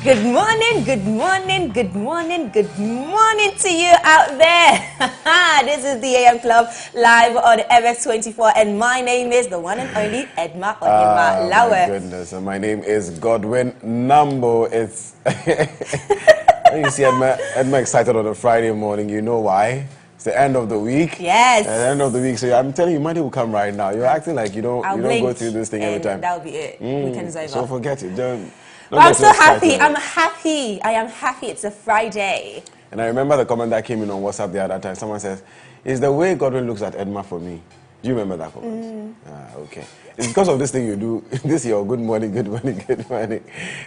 Good morning, good morning, good morning, good morning to you out there. This is the AM Club live on MX24 and my name is the one and only Edma Ohima Lawe. My goodness, and my name is Godwin Namboh. It's you see Edma excited on a Friday morning. You know why? It's the end of the week. Yes. At the end of the week, so I'm telling you, Monday will come right now. You're acting like you don't go through this thing every time. That'll be it. Weekend's over. So forget it. Don't I'm so happy. I'm happy. I am happy. It's a Friday. And I remember the comment that came in on WhatsApp the other time. Someone says, "Is the way Godwin looks at Edma for me?" Do you remember that comment? Okay. It's because of this thing you do. This is your good morning, good morning, good morning.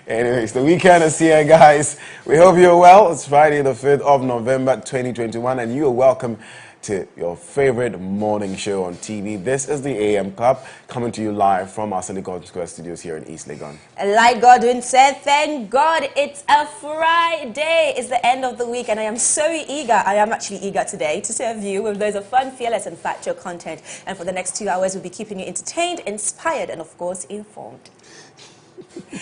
Anyways, the weekend is here, guys. We hope you're well. It's Friday, the 5th of November, 2021, and you're welcome to your favorite morning show on TV. This is the AM Club, coming to you live from our Silicon Square studios here in East Legon. Like Godwin said, thank God it's a Friday. It's the end of the week, and I am so eager. I am actually eager today to serve you with loads of fun, fearless, and factual content. And for the next 2 hours, we'll be keeping you entertained, inspired, and of course, informed.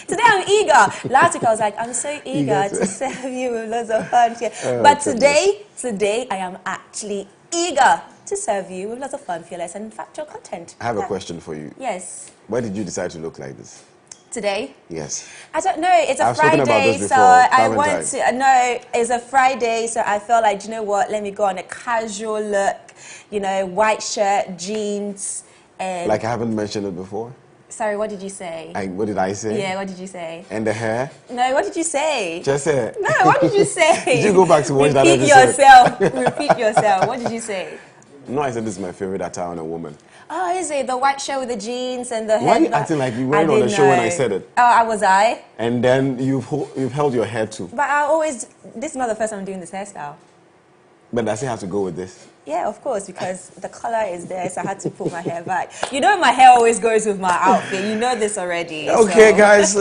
Today I'm eager. Last week I was like, I'm so eager to serve you with loads of fun. But today I am actually eager to serve you with lots of fun, fearless, and factual content. I have a question for you. Yes. Why did you decide to look like this? Today? Yes. I don't know. It's a Friday, so I want to. No, it's a Friday, so I felt like, you know what? Let me go on a casual look. You know, white shirt, jeans, and. Like I haven't mentioned it before. Sorry, what did you say? What did I say? Yeah, what did you say? And the hair? No, what did you say? Just say it. No, what did you say? Did you go back to watch that episode? Repeat yourself. Repeat yourself. What did you say? No, I said this is my favorite attire on a woman. Oh, is it? The white shirt with the jeans and the hair? Why are you acting like you weren't on the show when I said it? Oh, was I? And then you've held your hair too. But this is not the first time I'm doing this hairstyle. But does it have to go with this? Yeah, of course, because the color is there, so I had to pull my hair back. You know my hair always goes with my outfit. You know this already. Okay, so. Guys,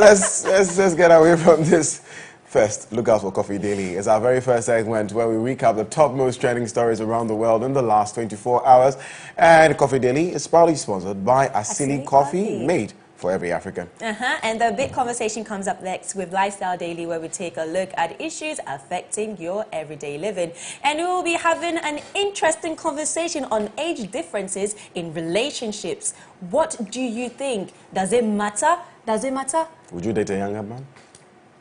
let's get away from this. First, look out for Coffee Daily. It's our very first segment where we recap the top most trending stories around the world in the last 24 hours. And Coffee Daily is proudly sponsored by Asili Coffee, made for every African. And the big conversation comes up next with Lifestyle Daily, where we take a look at issues affecting your everyday living. And we will be having an interesting conversation on age differences in relationships. What do you think? Does it matter? Does it matter? Would you date a younger man?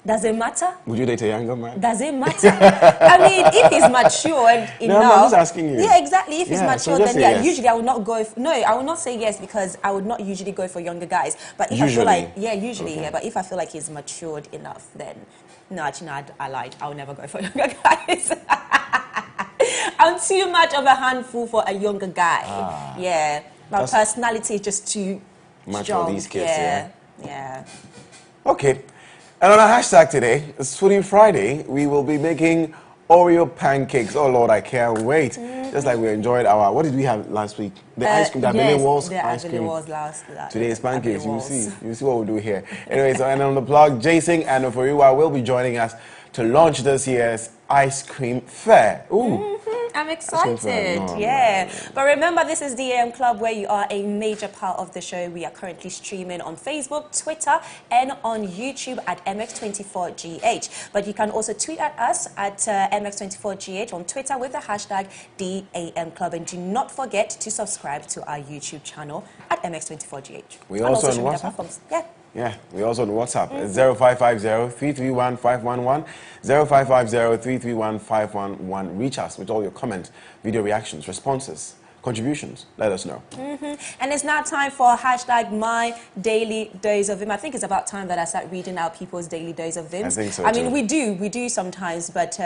Does it matter? Would you date a younger man? Does it matter? I mean, if he's matured enough... No, I'm just asking you. Yeah, exactly. If he's matured, then yes. Usually I would not go... No, I will not say yes because I would not usually go for younger guys. But if I feel like... Yeah, usually, okay. Yeah. But if I feel like he's matured enough, then... No, actually, no, I lied. I will never go for younger guys. I'm too much of a handful for a younger guy. Yeah. My personality is just too much strong. For these kids, yeah. Okay. And on our hashtag today, it's Foodie Friday, we will be making Oreo pancakes. Oh Lord, I can't wait. Just like we enjoyed our, what did we have last week? The ice cream, the Abele Walls ice cream. Today is pancakes, you see what we'll do here. Anyway, so and on the blog, Jason and Oforiwa will be joining us to launch this year's ice cream fair. Ooh. I'm excited, But remember, this is the AM Club where you are a major part of the show. We are currently streaming on Facebook, Twitter, and on YouTube at MX24GH. But you can also tweet at us at MX24GH on Twitter with the hashtag DAM Club. And do not forget to subscribe to our YouTube channel at MX24GH. We also on WhatsApp? Yeah, we also on WhatsApp. It's 0550-331-511, 0550-331-511. Reach us with all your comments, video reactions, responses, contributions. Let us know. And it's now time for hashtag My Daily Dose of Vim. I think it's about time that I start reading out people's daily dose of Vim. I think so. I mean, we do sometimes, but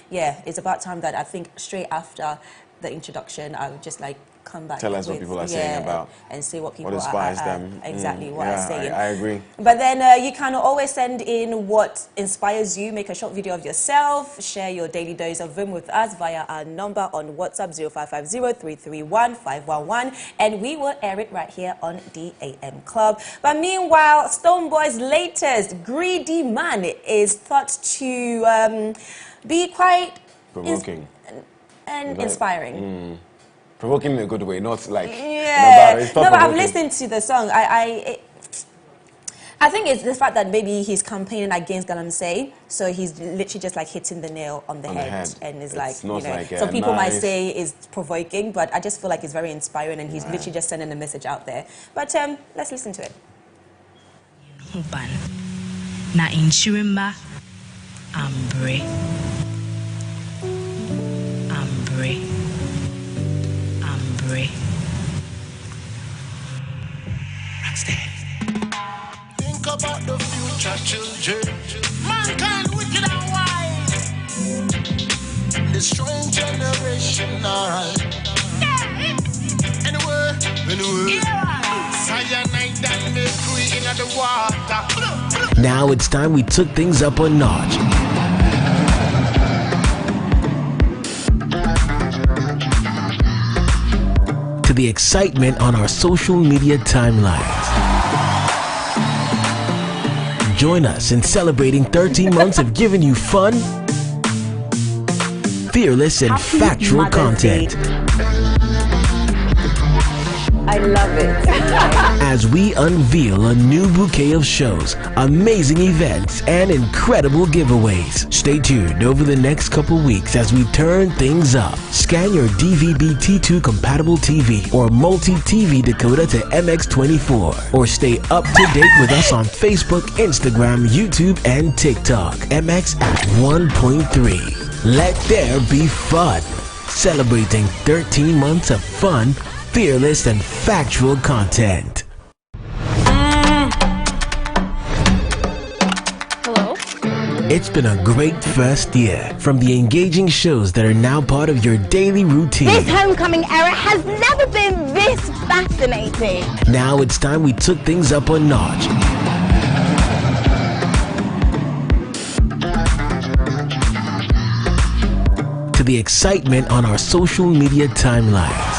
yeah, it's about time that I think straight after the introduction, I would just like come back. Tell us what people are saying about and see what people inspires them. Exactly what are saying. I agree. But then you can always send in what inspires you. Make a short video of yourself. Share your daily dose of Vim with us via our number on WhatsApp 0550-331-511, and we will air it right here on the AM Club. But meanwhile, Stonebwoy's latest Greedy Man is thought to be quite provoking and inspiring. Provoking in a good way, not like but I've provoking. listened to the song. I think it's the fact that maybe he's campaigning against Galamsey, so he's literally just like hitting the nail on the head. And it's like, you know, like some people might say it's provoking, but I just feel like it's very inspiring, and he's literally just sending a message out there. But let's listen to it. Na insurima ambre Think about the future children. Mankind wicked and wise. Destroying generational. Anyway. Cyanide and mercury in the water. Now it's time we took things up a notch. To the excitement on our social media timelines. Join us in celebrating 13 months of giving you fun, fearless and factual content. I love it. As we unveil a new bouquet of shows, amazing events, and incredible giveaways. Stay tuned over the next couple weeks as we turn things up. Scan your DVB-T2 compatible TV or multi-TV decoder to MX24, or stay up to date with us on Facebook, Instagram, YouTube, and TikTok. MX at 1.3. Let there be fun. Celebrating 13 months of fun, fearless and factual content. Hello? It's been a great first year. From the engaging shows that are now part of your daily routine. This homecoming era has never been this fascinating. Now it's time we took things up a notch. To the excitement on our social media timelines.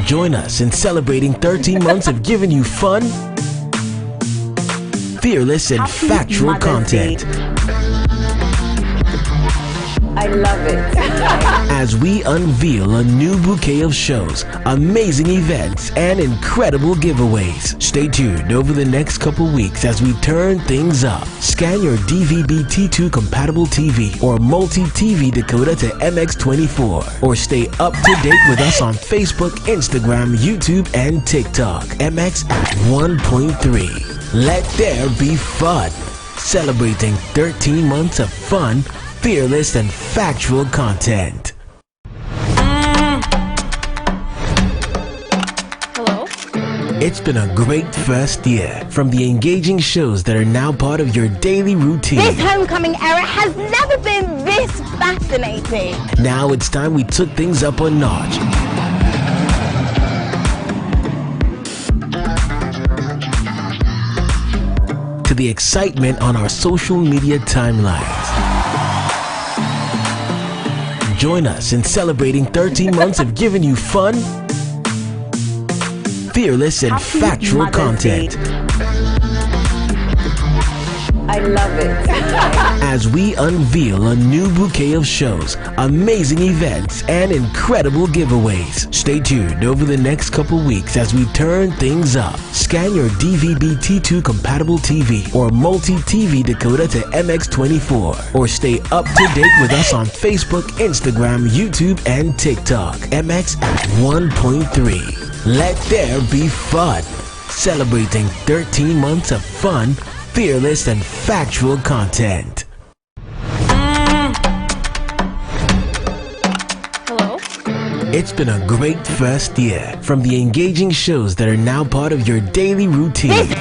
Join us in celebrating 13 months of giving you fun, fearless and factual content. I love it. As we unveil a new bouquet of shows, amazing events, and incredible giveaways. Stay tuned over the next couple weeks as we turn things up. Scan your DVB-T2 compatible TV or multi-TV decoder to MX24, or stay up to date with us on Facebook, Instagram, YouTube, and TikTok. MX at 1.3. Let there be fun. Celebrating 13 months of fun, fearless and factual content. Hello? It's been a great first year. From the engaging shows that are now part of your daily routine. This homecoming era has never been this fascinating. Now it's time we took things up a notch. To the excitement on our social media timelines. Join us in celebrating 13 months of giving you fun, fearless and factual content. I love it. As we unveil a new bouquet of shows, amazing events, and incredible giveaways. Stay tuned over the next couple weeks as we turn things up. Scan your DVB-T2 compatible TV or multi-TV decoder to MX24, or stay up to date with us on Facebook, Instagram, YouTube, and TikTok. MX at 1.3. Let there be fun. Celebrating 13 months of fun, fearless and factual content. Hello? It's been a great first year. From the engaging shows that are now part of your daily routine.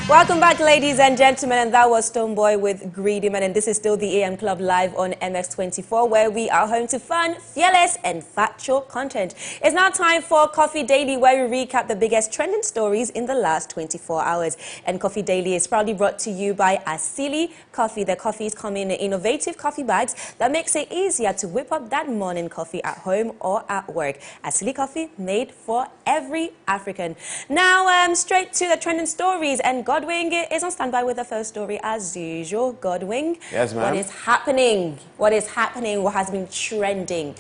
Welcome back, ladies and gentlemen, and that was Stonebwoy with Greedy Man, and this is still the AM Club live on MX24, where we are home to fun, fearless, and factual content. It's now time for Coffee Daily, where we recap the biggest trending stories in the last 24 hours. And Coffee Daily is proudly brought to you by Asili Coffee. Their coffees come in innovative coffee bags that makes it easier to whip up that morning coffee at home or at work. Asili Coffee, made for every African. Now, straight to the trending stories, and Godwin is on standby with the first story as usual. Godwin, yes, ma'am. What is happening? What is happening? What has been trending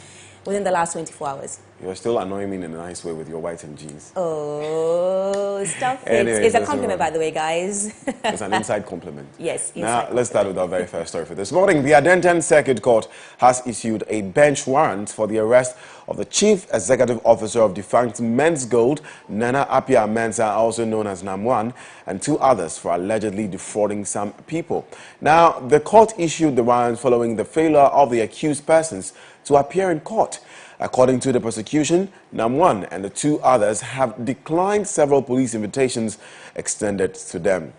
within the last 24 hours? You're still annoying me in a nice way with your white and jeans. Oh, stop it. Anyways, It's a compliment, by the way, guys. It's an inside compliment. Yes, Now, let's start with our very first story for this morning. The Adenten Circuit Court has issued a bench warrant for the arrest of the Chief Executive Officer of defunct Men's Gold, Nana Apia Mensah, also known as Namboh, and 2 others for allegedly defrauding some people. Now, the court issued the warrant following the failure of the accused persons to appear in court. According to the prosecution, Namboh and the 2 others have declined several police invitations extended to them.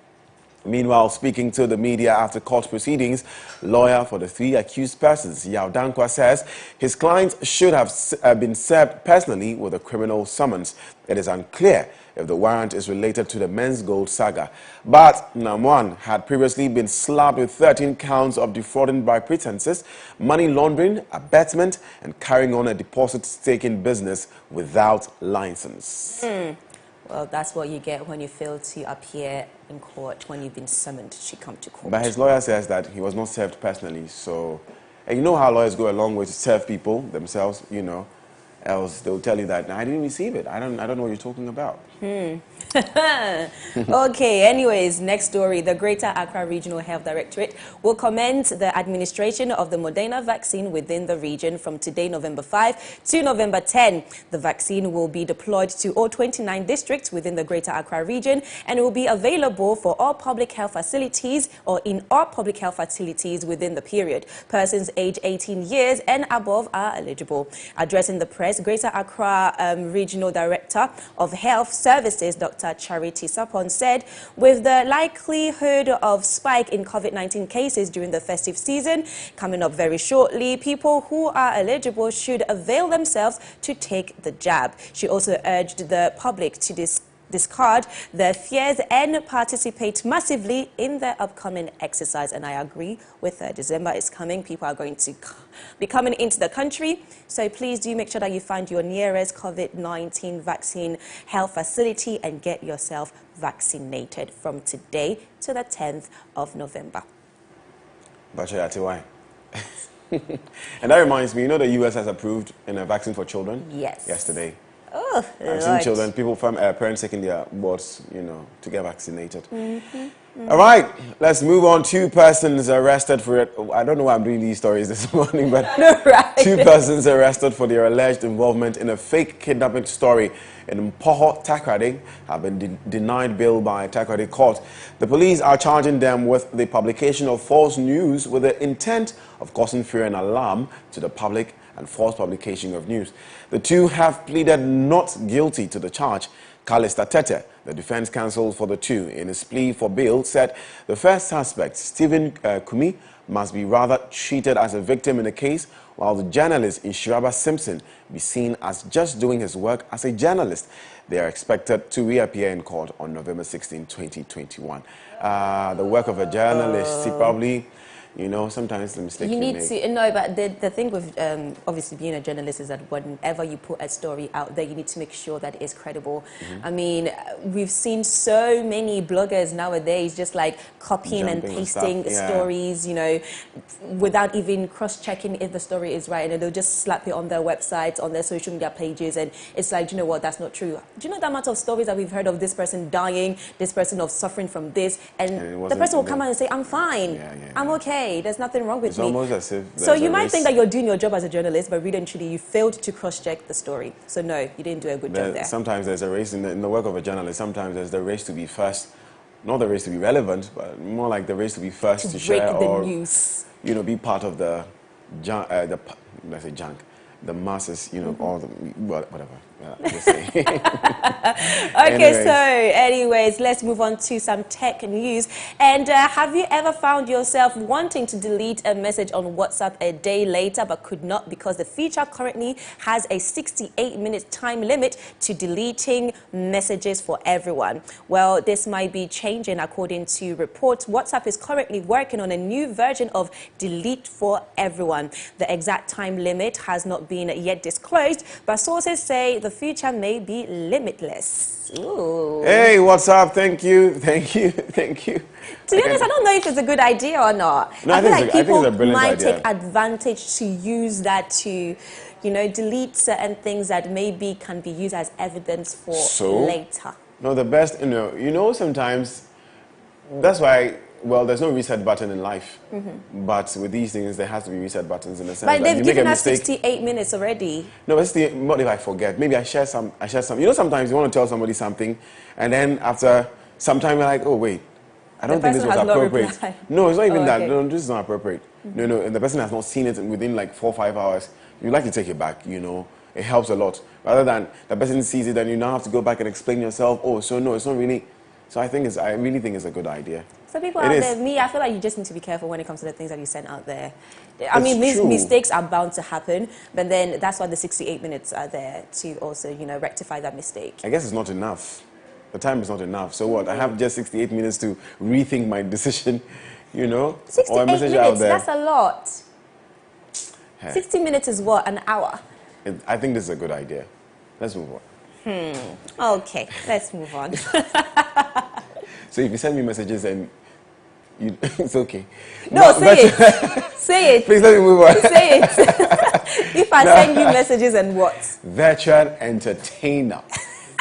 Meanwhile, speaking to the media after court proceedings, lawyer for the 3 accused persons, Yao Dankwa, says his clients should have been served personally with a criminal summons. It is unclear if the warrant is related to the Men's Gold saga. But Namboh had previously been slapped with 13 counts of defrauding by pretenses, money laundering, abetment, and carrying on a deposit-taking business without license. Well, that's what you get when you fail to appear in court when you've been summoned to come to court. But his lawyer says that he was not served personally. So, and you know how lawyers go a long way to serve people themselves, you know, else they'll tell you that, I didn't receive it. I don't know what you're talking about. Okay, anyways, next story. The Greater Accra Regional Health Directorate will commence the administration of the Moderna vaccine within the region from today, November 5 to November 10. The vaccine will be deployed to all 29 districts within the Greater Accra region and will be available for all public health facilities or in all public health facilities within the period. Persons aged 18 years and above are eligible. Addressing the press, Greater Accra Regional Director of Health Services, Dr. Charity Sapon, said, with the likelihood of spike in COVID-19 cases during the festive season coming up very shortly, people who are eligible should avail themselves to take the jab. She also urged the public to discard their fears and participate massively in the upcoming exercise. And I agree with her. December is coming. People are going to be coming into the country. So please do make sure that you find your nearest COVID-19 vaccine health facility and get yourself vaccinated from today to the 10th of November. Why? And that reminds me, you know the US has approved a vaccine for children? Yes. Yesterday. Oh, I've seen children, people from parents taking their boards, you know, to get vaccinated. All right, let's move on. 2 persons arrested for it. I don't know why I'm doing these stories this morning, but right. 2 persons arrested for their alleged involvement in a fake kidnapping story in Namboh, Takoradi, have been denied bail by Takoradi court. The police are charging them with the publication of false news with the intent of causing fear and alarm to the public and false publication of news. The 2 have pleaded not guilty to the charge. Kalista Tete, the defense counsel for the 2, in his plea for bail, said the first suspect, Stephen Kumi, must be rather treated as a victim in the case, while the journalist Inshiraba Simpson be seen as just doing his work as a journalist. They are expected to reappear in court on November 16, 2021. The work of a journalist, he probably, you know, sometimes the mistake you need make. to no, but the thing with obviously being a journalist is that whenever you put a story out there, you need to make sure that it is credible. I mean, we've seen so many bloggers nowadays just like copying and pasting stories, you know, without even cross-checking if the story is right, and they'll just slap it on their websites, on their social media pages, and it's like, do you know what, that's not true. Do you know the amount of stories that we've heard of this person dying, this person of suffering from this, and the person will come out and say, I'm fine, I'm okay. There's nothing wrong with me. It's almost as if so you might think that you're doing your job as a journalist, but really and truly you failed to cross-check the story. So no, you didn't do a good job there. Sometimes there's a race in the work of a journalist. Sometimes there's the race to be first, not the race to be relevant, but more like the race to be first to share or news. You know, be part of the let's say junk, the masses, you know, all the whatever. Just say. Okay, so anyways, let's move on to some tech news. And have you ever found yourself wanting to delete a message on WhatsApp a day later but could not because the feature currently has a 68-minute time limit to deleting messages for everyone? Well, this might be changing according to reports. WhatsApp is currently working on a new version of Delete for Everyone. The exact time limit has not been yet disclosed, but sources say the the future may be limitless. Ooh. Hey, what's up? Thank you. To be honest, I don't know if it's a good idea or not. No, I feel think like it's a people brilliant might idea. take advantage to use that to, delete certain things that maybe can be used as evidence for later. No, the best, sometimes, that's why, well, there's no reset button in life. But with these things, there has to be reset buttons in a sense. But they've you make given a us mistake, 68 minutes already. No, what if I forget? Maybe I share some. Sometimes you want to tell somebody something, and then after some time you're like, oh wait, I don't think this was appropriate. No, it's not even that. No, this is not appropriate. No, and the person has not seen it within like 4 or 5 hours. You like to take it back, It helps a lot. Rather than the person sees it and you now have to go back and explain yourself, oh, so no, it's not really. So I really think it's a good idea. So people out there, I feel like you just need to be careful when it comes to the things that you send out there. I mean, mistakes are bound to happen, but then that's why the 68 minutes are there to also, rectify that mistake. I guess it's not enough. The time is not enough. So what? I have just 68 minutes to rethink my decision, 68 or a message minutes, out there. that's a lot. Hey. 60 minutes is what, an hour? I think this is a good idea. Let's move on. Okay, let's move on. So if you send me messages and it's okay. No, say it. Say it. Please let me move on. Say it. If I send you messages and what? Veteran entertainer,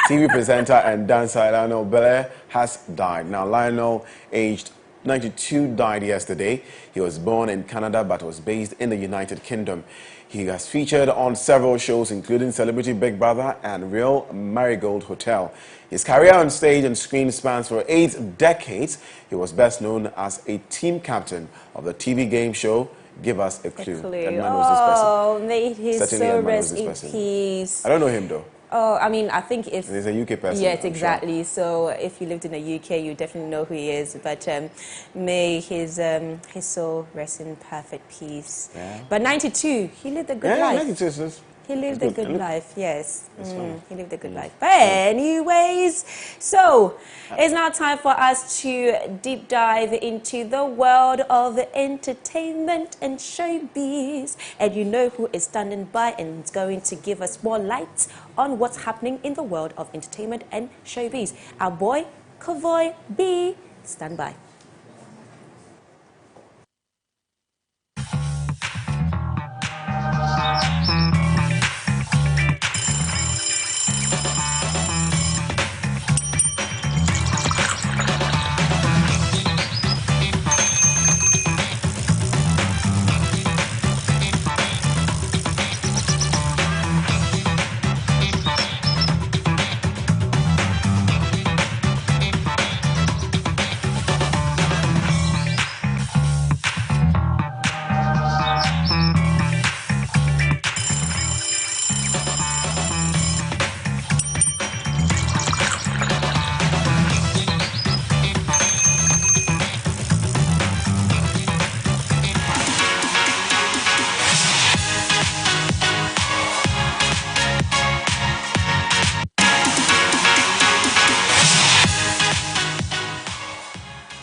TV presenter and dancer Lionel Belair has died. Now, Lionel, aged 92, died yesterday. He was born in Canada but was based in the United Kingdom. He has featured on several shows, including Celebrity Big Brother and Real Marigold Hotel. His career on stage and screen spans for 8 decades. He was best known as a team captain of the TV game show Give Us a Clue. Edma knows this person. Oh, may his soul rest in peace. I don't know him though. Oh, I mean, I think if... He's a UK person. Yes, exactly. Sure. So if you lived in the UK, you definitely know who he is. But may his soul rest in perfect peace. Yeah. But 92, he lived a good life. 92 is... He lived a good life, yes. He lived a good life. But anyways, so it's now time for us to deep dive into the world of entertainment and showbiz. And you know who is standing by and is going to give us more light on what's happening in the world of entertainment and showbiz. Our boy, Godwin B. Stand by.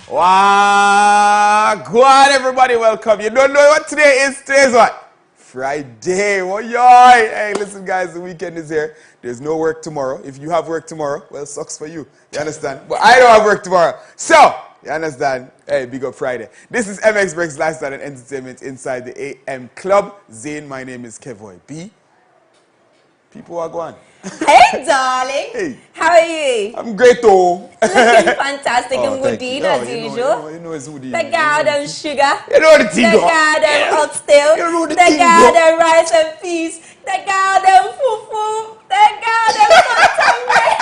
Wagwan, everybody, welcome. You don't know what today is? Today's what? Friday. Oh, yoy. Hey, listen, guys, the weekend is here. There's no work tomorrow. If you have work tomorrow, well, sucks for you. You understand? But I don't have work tomorrow. So, you understand? Hey, big up Friday. This is MX Breaks Lifestyle and Entertainment inside the AM Club. Zane, my name is Godwin B. People are going. Hey, darling. Hey. How are you? I'm great, though. Looking fantastic and woody, as usual. You know it's woody. The garden sugar. You know the thing, the garden oxtail. You know the the garden rice and peas. The garden fufu. The garden tamale.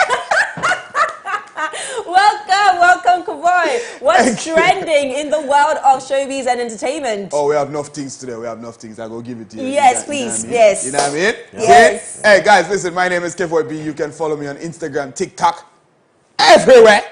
Welcome, Godwin. What's trending in the world of showbiz and entertainment? Oh, we have enough things today. We have enough things. I'll go give it to you. Yes, please. You know what I mean? Yes. You know what I mean? Yes. Hey, guys, listen. My name is Godwin B. You can follow me on Instagram, TikTok, everywhere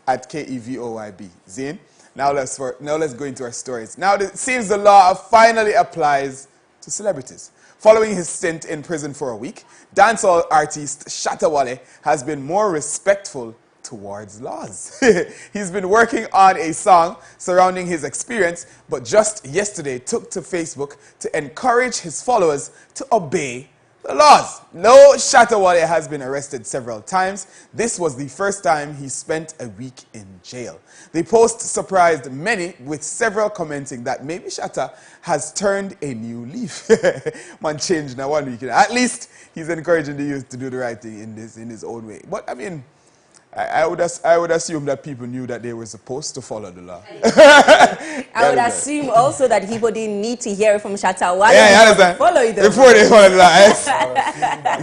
at KEVOYB. Zane. Now let's go into our stories. Now it seems the law finally applies to celebrities. Following his stint in prison for a week, dancehall artist Shatta Wale has been more respectful towards laws. He's been working on a song surrounding his experience, but just yesterday took to Facebook to encourage his followers to obey The laws. Though Shattawale has been arrested several times, this was the first time he spent a week in jail. The post surprised many, with several commenting that maybe Shatta has turned a new leaf. Man changed now 1 week. At least he's encouraging the youth to do the right thing in his own way. But I mean, I would assume that people knew that they were supposed to follow the law. I would assume also that people didn't need to hear it from Shattawale. Yeah, I understand. Follow it. Before they follow the law.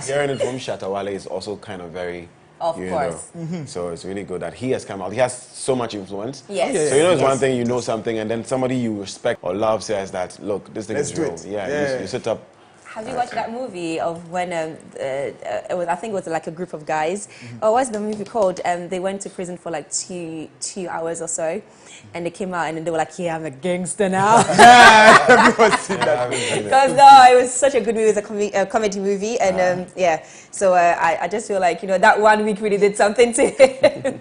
Hearing it from Shattawale is also kind of very... Of course. So it's really good that he has come out. He has so much influence. Yes. So you know it's one thing, you know something, and then somebody you respect or love says that, look, this thing Let's is do real. it. Yeah. You sit up. Have you watched that movie of when it was? I think it was like a group of guys. Oh, what's the movie called? They went to prison for like two hours or so, and they came out and they were like, "Yeah, I'm a gangster now." Because no, it was such a good movie. It was a comedy movie, and yeah. So I just feel like that 1 week really did something to it,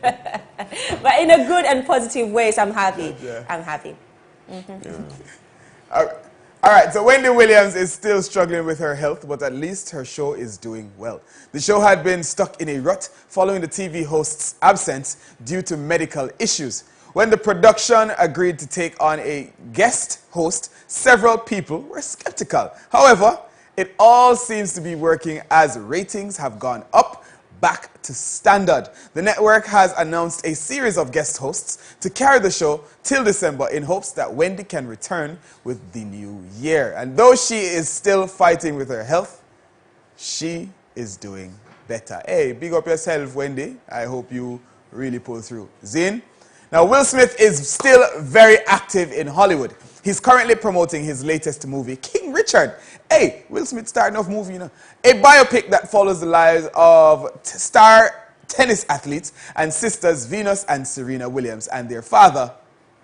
but in a good and positive way. So I'm happy. Yeah. I'm happy. All right, so Wendy Williams is still struggling with her health, but at least her show is doing well. The show had been stuck in a rut following the TV host's absence due to medical issues. When the production agreed to take on a guest host, several people were skeptical. However, it all seems to be working as ratings have gone up, back to standard. The network has announced a series of guest hosts to carry the show till December in hopes that Wendy can return with the new year. And though she is still fighting with her health, she is doing better. Hey, big up yourself, Wendy. I hope you really pull through. Zin? Now, Will Smith is still very active in Hollywood. He's currently promoting his latest movie, King Richard. Hey, Will Smith starting off movie, A biopic that follows the lives of star tennis athletes and sisters Venus and Serena Williams and their father,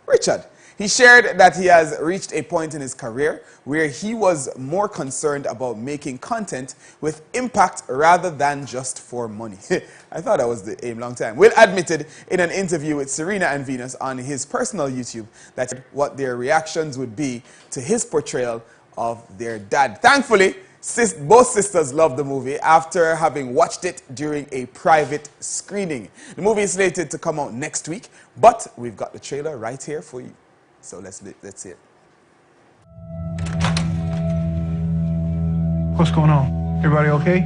Richard. He shared that he has reached a point in his career where he was more concerned about making content with impact rather than just for money. I thought that was the aim long time. Will admitted in an interview with Serena and Venus on his personal YouTube that what their reactions would be to his portrayal of their dad. Thankfully, both sisters loved the movie after having watched it during a private screening. The movie is slated to come out next week, but we've got the trailer right here for you. So let's see it. What's going on? Everybody okay?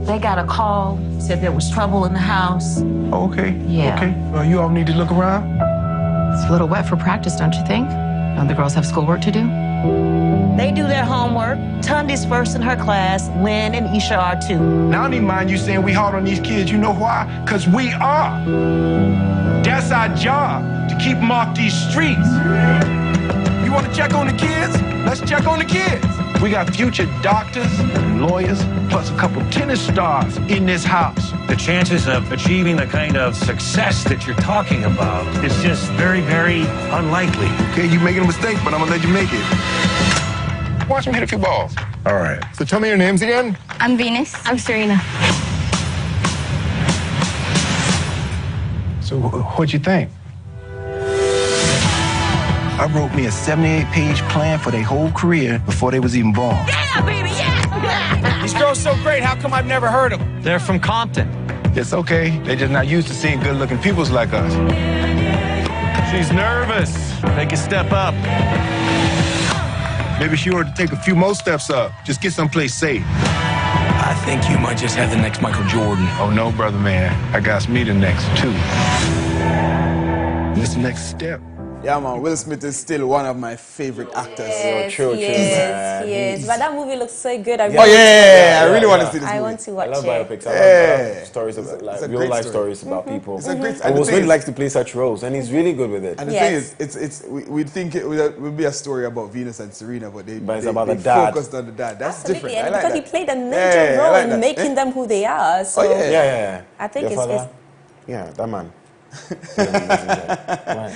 They got a call, said there was trouble in the house. Oh, okay. Yeah. Okay. You all need to look around? It's a little wet for practice, don't you think? Don't the girls have schoolwork to do? They do their homework. Tundi's first in her class. Lynn and Isha are too. Now, I don't even mind you saying we hard on these kids. You know why? Because we are. That's our job, to keep them off these streets. You want to check on the kids? Let's check on the kids. We got future doctors and lawyers, plus a couple tennis stars in this house. The chances of achieving the kind of success that you're talking about is just very, very unlikely. Okay, you're making a mistake, but I'm going to let you make it. Watch them hit a few balls. All right. So tell me your names again. I'm Venus. I'm Serena. So what'd you think? I wrote me a 78-page plan for their whole career before they was even born. Yeah, baby, yeah! These girls so great, how come I've never heard of them? They're from Compton. It's okay. They're just not used to seeing good-looking peoples like us. She's nervous. Take a step up. Maybe she ought to take a few more steps up. Just get someplace safe. I think you might just have the next Michael Jordan. Oh, no, brother, man. I got me the next, too. This next step. Yeah, man, Will Smith is still one of my favorite actors. Yes, True, he is. But that movie looks so good. I really want to see this movie. I want to watch I love it. biopics. I love stories about it's a real great life story. stories about people. It's a great. And Will Smith likes to play such roles, and he's really good with it. And the thing is, we'd think it would be a story about Venus and Serena, but it's about the they dad. focused on the dad. That's Absolutely, different. and I like because that. he played a major role like in that. making them who they are. So Yeah. I think Your it's father? Yeah, that man. Why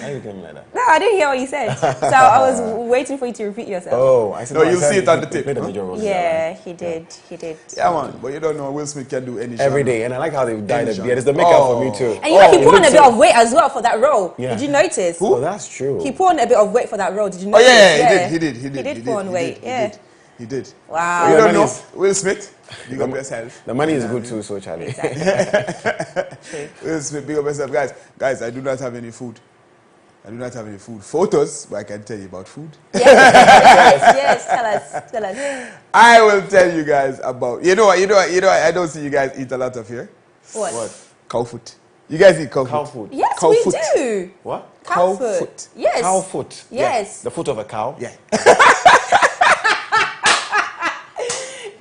are you doing like that? No, I didn't hear what you said. So I was waiting for you to repeat yourself. Oh, I said No, you'll see it on the tape. Played a major role. Yeah, he did. He did. Yeah, man, but you don't know Will Smith can do any Every genre. day, and I like how they dyed the genre. beard. It's the makeup for me too. And you know, he put on a bit of weight as well for that role. Yeah. Did you notice? Oh, that's true. He put on a bit of weight for that role. Did you Oh notice? yeah, he did. He did put on weight. Yeah. He did. Wow. You don't know. Will Smith, big up yourself. The money is good too, so Charlie. Exactly. Will Smith, big up yourself. Guys, I do not have any food. I do not have any food. Photos, but I can tell you about food. Yes, tell us. I will tell you guys about, you know what, I don't see you guys eat a lot of here. What? Cow foot. You guys eat cow foot? Cow foot. Yes, Cow we foot. do. What? Cow foot. Yes. Cow foot. Yes. The foot of a cow? Yeah.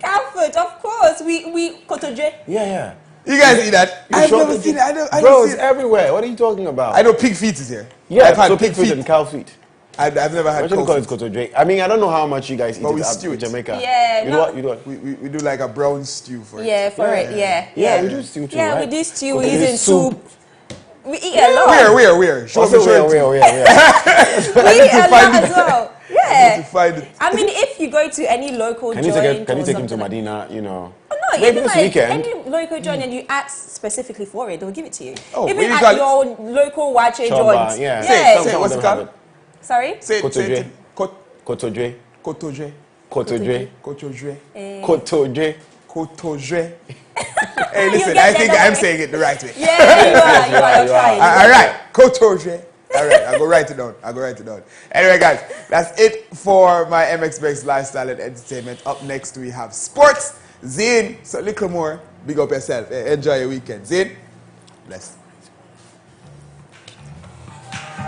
Cow foot, of course. We kotoje. Yeah. You guys eat that? I've never seen it. I Bro, don't it's see it. everywhere. What are you talking about? I know pig feet is here. Yeah, I've had so pig feet and cow feet. I've never had What do you cow call it, feet. kotoje? I mean, I don't know how much you guys eat But we it stew in it. Jamaica. Yeah, You no. do what? We do like a brown stew for it. Yeah, for it. Yeah. Yeah, we do stew too, Yeah, right? we do stew. Okay, We eat in soup. soup. We eat a lot. Where? Show me. Also, where? We eat a lot as well. Yeah. To find it. I mean, if you go to any local Can you joint take or him to something like- Medina, you know? Oh, no, Maybe even this like weekend. any local joint and you ask specifically for it, they'll give it to you. Oh, even what do you at call your local wache Choba, joint. yeah. Yes. Say, what's it called? Sorry? Say it. Kotoje. Kotoje. Kotoje. Kotoje. Kotoje. Hey, listen, get I that, think don't I'm worry. saying it the right way. Yeah, you are. You're trying. All right, Kotoje. All right, I'll go write it down. Anyway, guys, that's it for my MX Breaks Lifestyle and Entertainment. Up next, we have sports. Zane, so a little more. Big up yourself. Enjoy your weekend. Zane, bless.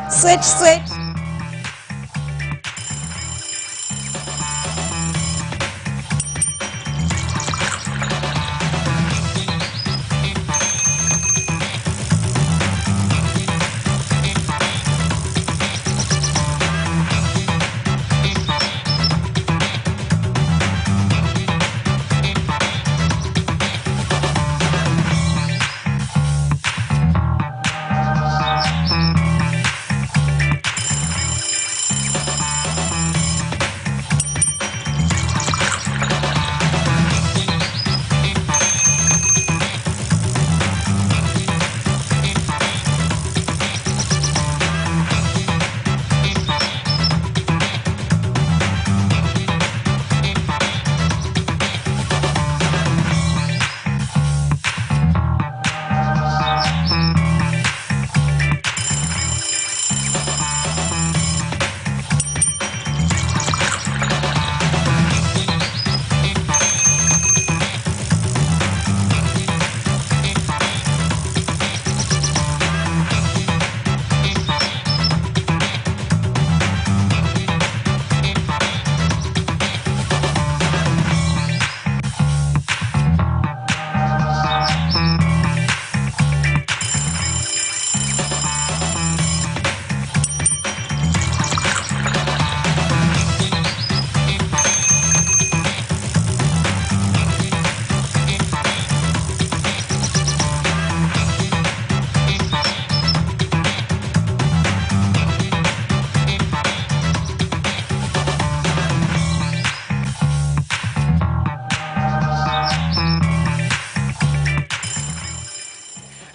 Switch.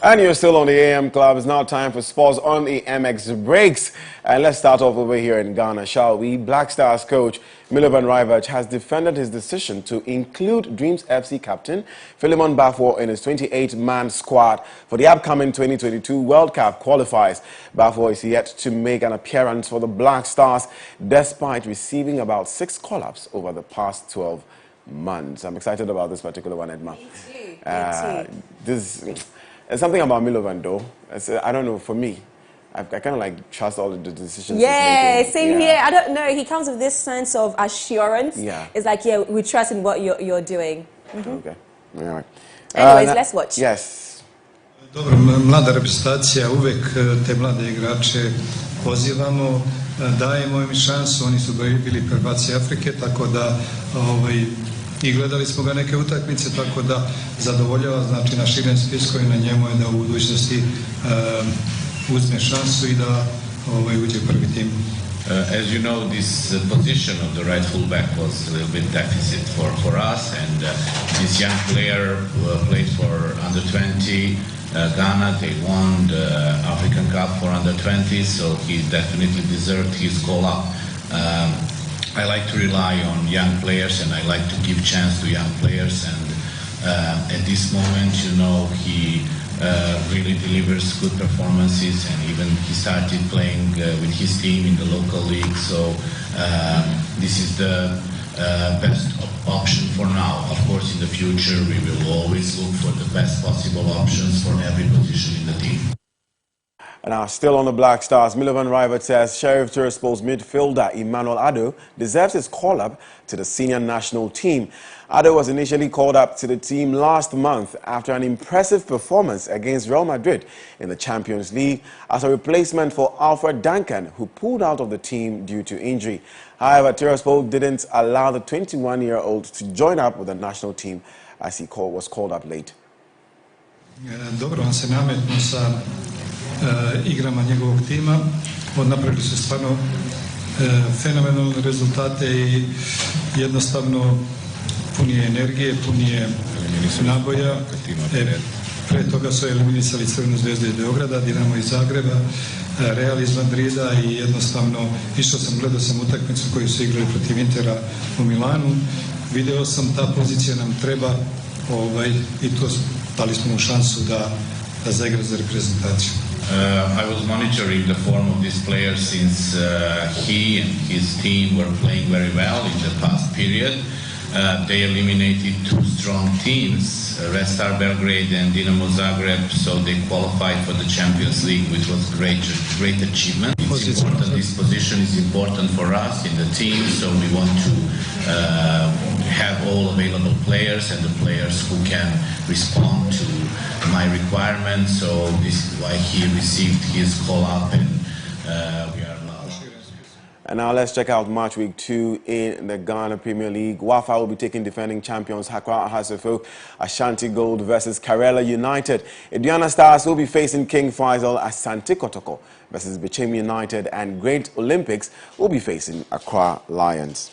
And you're still on the AM Club. It's now time for sports on the MX Breaks. And let's start off over here in Ghana, shall we? Black Stars coach Milovan Rivach has defended his decision to include Dreams FC captain Philemon Bafo in his 28-man squad for the upcoming 2022 World Cup qualifiers. Bafo is yet to make an appearance for the Black Stars despite receiving about 6 call-ups over the past 12 months. I'm excited about this particular one, Edma. Me too. There's something about Milovan, though. I don't know, for me, I kind of like trust all the decisions Yeah, he's making. same here. I don't know. He comes with this sense of assurance. Yeah. It's like, yeah, we trust in what you're doing. Okay. All right. Anyways, let's watch. Yes. Dobro, mlada reprezentacija, uvek te mlade igrače pozivamo, dajemo im šansu, oni su bili prvaci Afrike, tako da i gledali smo ga neke utakmice, tako da zadovoljava, znači na širem spisku i na njemu je da u budućnosti uzme šansu i da uđe u prvi tim. As you know, this position of the right fullback was a little bit deficit for us, and this young player played for under 20 Ghana. They won the African Cup for under 20, so he definitely deserved his call up. I like to rely on young players, and I like to give chance to young players. And at this moment, you know, he really delivers good performances, and even he started playing with his team in the local league. So this is the best option for now. Of course, in the future, we will always look for the best possible options for every position in the team. And now, still on the Black Stars, Milovan Rivert says Sheriff Tiraspol's midfielder Emmanuel Addo deserves his call-up to the senior national team. Addo was initially called up to the team last month after an impressive performance against Real Madrid in the Champions League as a replacement for Alfred Duncan, who pulled out of the team due to injury. However, Tiraspol didn't allow the 21-year-old to join up with the national team as he was called up late. Dobro, on se nametno sa igrama njegovog tima. Napravili su stvarno fenomenalne rezultate i jednostavno punije energije, punije naboja. Pre toga su eliminisali Crvenu zvezdu iz Beograda, Dinamo iz Zagreba, Real iz Madrida i jednostavno išao sam, gledao sam utakmicu koju su igrali protiv Intera u Milanu. Video sam, ta pozicija nam treba i to dali smo mu šansu da zaigra za reprezentaciju. I was monitoring the form of this player since he and his team were playing very well in the past period. They eliminated two strong teams, Red Star Belgrade and Dinamo Zagreb, so they qualified for the Champions League, which was great achievement. It's important. This position is important for us in the team, so we want to have all available players and the players who can respond to my requirements. So this is why he received his call-up, and we are now. And now let's check out match week 2 in the Ghana Premier League. Wafa will be taking defending champions Accra Ahasofo, Ashanti Gold versus Karela United. Aduana Stars will be facing King Faisal, Asante Kotoko versus Bechem United, and Great Olympics will be facing Accra Lions.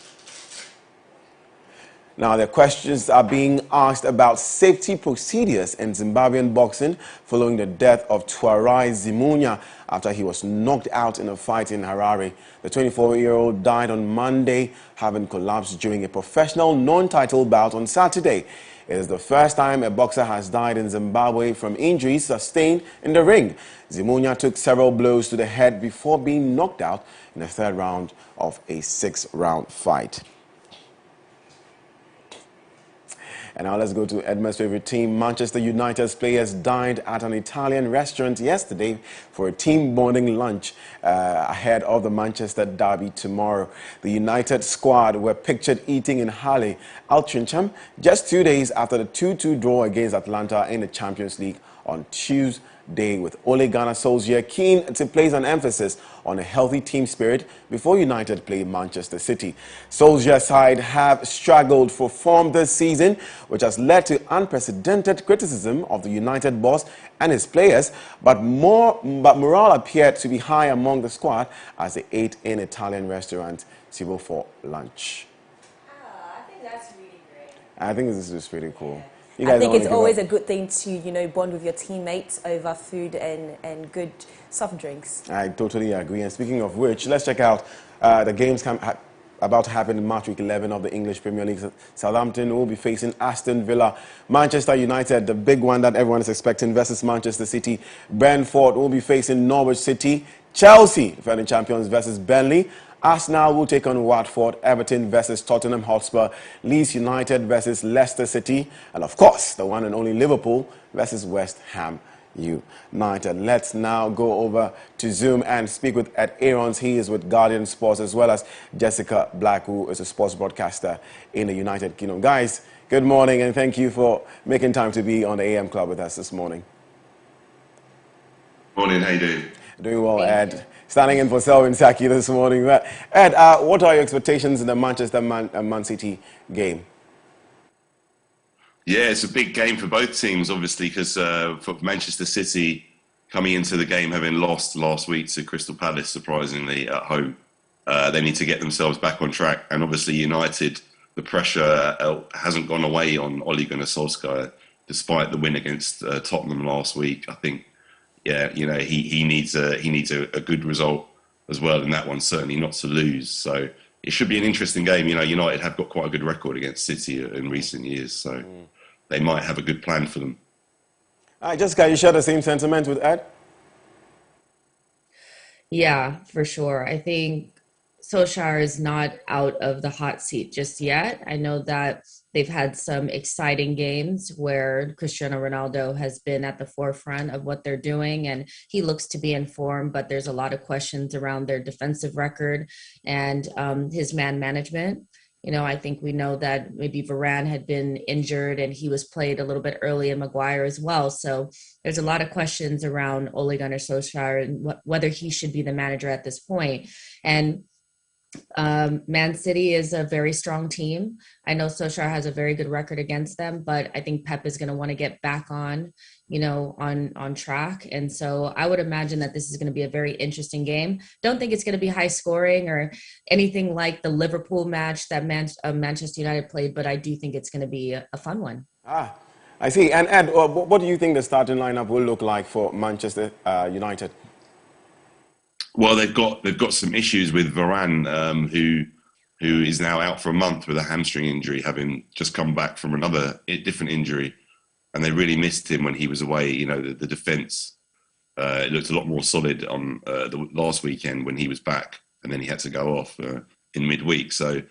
Now, the questions are being asked about safety procedures in Zimbabwean boxing following the death of Tuarai Zimunya after he was knocked out in a fight in Harare. The 24-year-old died on Monday, having collapsed during a professional non-title bout on Saturday. It is the first time a boxer has died in Zimbabwe from injuries sustained in the ring. Zimunya took several blows to the head before being knocked out in the third round of a 6-round fight. And now let's go to Edma's favorite team. Manchester United's players dined at an Italian restaurant yesterday for a team bonding lunch ahead of the Manchester derby tomorrow. The United squad were pictured eating in Halle, Altrincham, just 2 days after the 2-2 draw against Atlanta in the Champions League on Tuesday, with Ole Gunnar Solskjaer keen to place an emphasis on a healthy team spirit before United play Manchester City. Solskjaer's side have struggled for form this season, which has led to unprecedented criticism of the United boss and his players, but morale appeared to be high among the squad as they ate in Italian restaurant Cibo for lunch. I think that's really great. I think this is pretty cool. I think it's always a good thing to, you know, bond with your teammates over food and good soft drinks. I totally agree. And speaking of which, let's check out the games about to happen in March week 11 of the English Premier League. Southampton will be facing Aston Villa. Manchester United, the big one that everyone is expecting, versus Manchester City. Brentford will be facing Norwich City. Chelsea, defending champions, versus Burnley. Arsenal will take on Watford, Everton versus Tottenham Hotspur, Leeds United versus Leicester City, and of course, the one and only Liverpool versus West Ham United. Let's now go over to Zoom and speak with Ed Aarons. He is with Guardian Sports, as well as Jessica Black, who is a sports broadcaster in the United Kingdom. Guys, good morning, and thank you for making time to be on the AM Club with us this morning. Morning, how you doing? Doing well, Ed. Standing in for Selwyn Saki this morning. Ed, what are your expectations in the Manchester Man City game? Yeah, it's a big game for both teams, obviously, because for Manchester City coming into the game having lost last week to Crystal Palace, surprisingly, at home, they need to get themselves back on track. And obviously United, the pressure hasn't gone away on Ole Gunnar Solskjaer, despite the win against Tottenham last week. I think, yeah, you know, he needs a good result as well in that one, certainly not to lose. So it should be an interesting game. You know, United have got quite a good record against City in recent years, so they might have a good plan for them. All right, Jessica, you share the same sentiment with Ed? Yeah, for sure. I think Solskjaer is not out of the hot seat just yet. I know that they've had some exciting games where Cristiano Ronaldo has been at the forefront of what they're doing, and he looks to be in form, but there's a lot of questions around their defensive record and his man management. You know, I think we know that maybe Varane had been injured and he was played a little bit early, and Maguire as well. So there's a lot of questions around Ole Gunnar Solskjaer and whether he should be the manager at this point. And Man City is a very strong team. I know Solskjaer has a very good record against them, but I think Pep is going to want to get back on, on track. And so I would imagine that this is going to be a very interesting game. Don't think it's going to be high scoring or anything like the Liverpool match that Manchester United played, but I do think it's going to be a fun one. I see. And Ed, what do you think the starting lineup will look like for Manchester United? Well, they've got some issues with Varane, who is now out for a month with a hamstring injury, having just come back from another different injury, and they really missed him when he was away. You know, the defence it looked a lot more solid on the last weekend when he was back, and then he had to go off in midweek. So,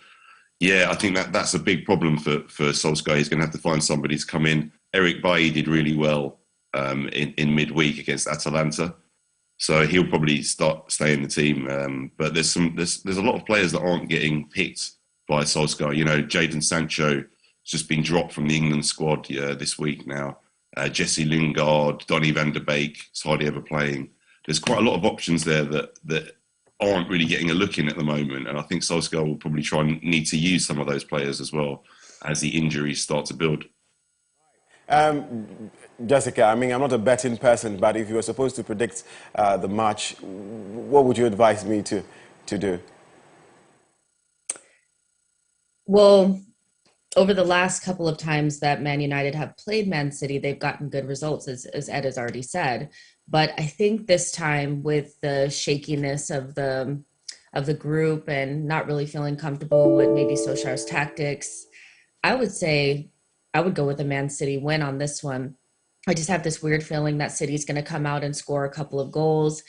yeah, I think that's a big problem for Solskjaer. He's going to have to find somebody to come in. Eric Bailly did really well in midweek against Atalanta. So he'll probably stay in the team, but there's a lot of players that aren't getting picked by Solskjaer. You know, Jadon Sancho has just been dropped from the England squad this week now. Jesse Lingard, Donny van der Beek is hardly ever playing. There's quite a lot of options there that aren't really getting a look in at the moment, and I think Solskjaer will probably try and need to use some of those players as well as the injuries start to build. Jessica, I mean, I'm not a betting person, but if you were supposed to predict the match, what would you advise me to do? Well, over the last couple of times that Man United have played Man City, they've gotten good results, as Ed has already said. But I think this time, with the shakiness of the group and not really feeling comfortable with maybe Solskjaer's tactics, I would say I would go with a Man City win on this one. I just have this weird feeling that City's going to come out and score a couple of goals,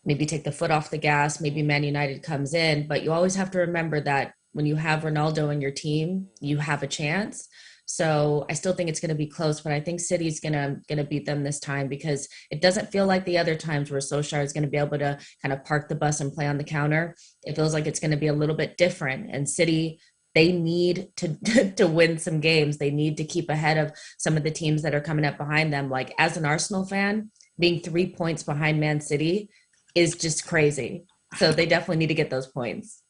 maybe take the foot off the gas, maybe Man United comes in. But you always have to remember that when you have Ronaldo in your team, you have a chance. So I still think it's going to be close, but I think City's going to beat them this time, because it doesn't feel like the other times where Solskjaer is going to be able to kind of park the bus and play on the counter. It feels like it's going to be a little bit different. And City, they need to win some games. They need to keep ahead of some of the teams that are coming up behind them. Like, as an Arsenal fan, being 3 points behind Man City is just crazy. So they definitely need to get those points.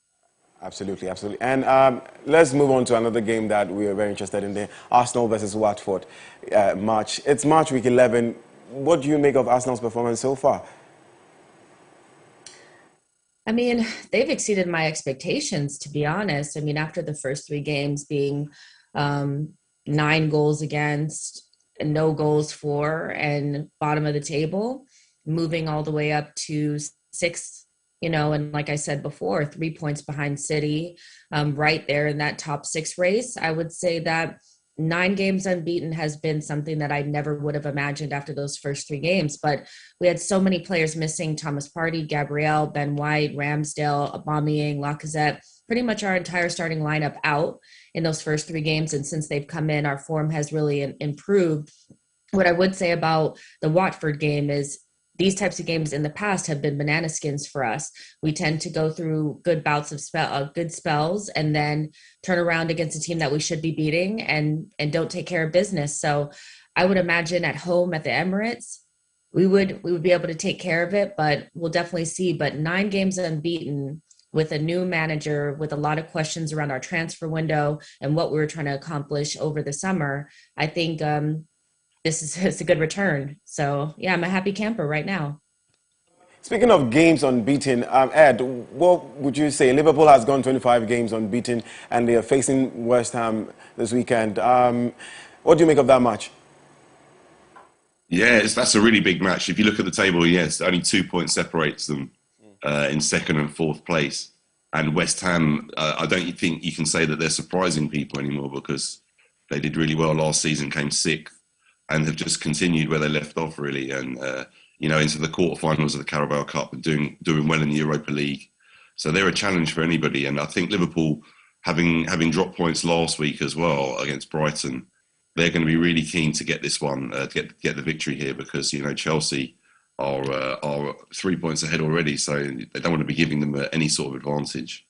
Absolutely, absolutely. And let's move on to another game that we are very interested in, the Arsenal versus Watford match. It's March week 11. What do you make of Arsenal's performance so far? I mean, they've exceeded my expectations, to be honest. I mean, after the first 3 games being 9 goals against and no goals for and bottom of the table, moving all the way up to 6th, and like I said before, 3 points behind City, right there in that top 6 race. I would say that 9 games unbeaten has been something that I never would have imagined after those first 3 games. But we had so many players missing: Thomas Partey, Gabriel, Ben White, Ramsdale, Aubameyang, Lacazette, pretty much our entire starting lineup out in those first 3 games. And since they've come in, our form has really improved. What I would say about the Watford game is these types of games in the past have been banana skins for us. We tend to go through good bouts of good spells and then turn around against a team that we should be beating and don't take care of business. So I would imagine at home at the Emirates, we would be able to take care of it, but we'll definitely see. But 9 games unbeaten with a new manager, with a lot of questions around our transfer window and what we were trying to accomplish over the summer, I think this is a good return. So, yeah, I'm a happy camper right now. Speaking of games unbeaten, Ed, what would you say? Liverpool has gone 25 games unbeaten, and they are facing West Ham this weekend. What do you make of that match? Yeah, that's a really big match. If you look at the table, yes, only 2 points separates them in 2nd and 4th place. And West Ham, I don't think you can say that they're surprising people anymore, because they did really well last season, came sixth, and have just continued where they left off, really. And, into the quarterfinals of the Carabao Cup and doing well in the Europa League. So they're a challenge for anybody. And I think Liverpool, having dropped points last week as well against Brighton, they're going to be really keen to get this one, get the victory here, because, Chelsea are 3 points ahead already, so they don't want to be giving them any sort of advantage.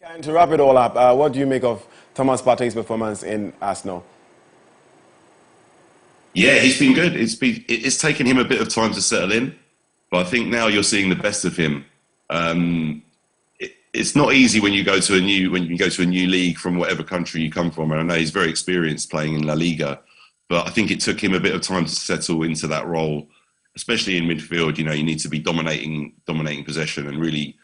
And to wrap it all up, what do you make of Thomas Partey's performance in Arsenal? Yeah, he's been good. It's taken him a bit of time to settle in, but I think now you're seeing the best of him. It's not easy when you go to a new league from whatever country you come from, and I know he's very experienced playing in La Liga, but I think it took him a bit of time to settle into that role, especially in midfield. You need to be dominating possession and really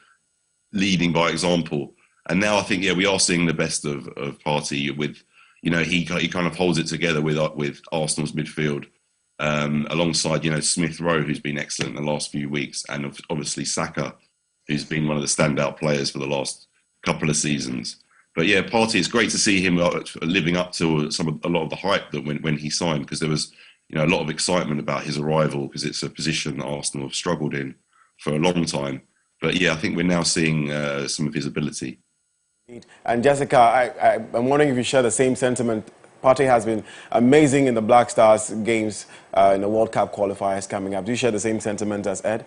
leading by example. And now I think, we are seeing the best of Partey with, he kind of holds it together with Arsenal's midfield, alongside, Smith Rowe, who's been excellent in the last few weeks, and obviously Saka, who's been one of the standout players for the last couple of seasons. But yeah, Partey, it's great to see him living up to a lot of the hype that when he signed, because there was, a lot of excitement about his arrival, because it's a position that Arsenal have struggled in for a long time. But yeah, I think we're now seeing some of his ability. And Jessica, I'm wondering if you share the same sentiment. Partey has been amazing in the Black Stars games in the World Cup qualifiers coming up. Do you share the same sentiment as Ed?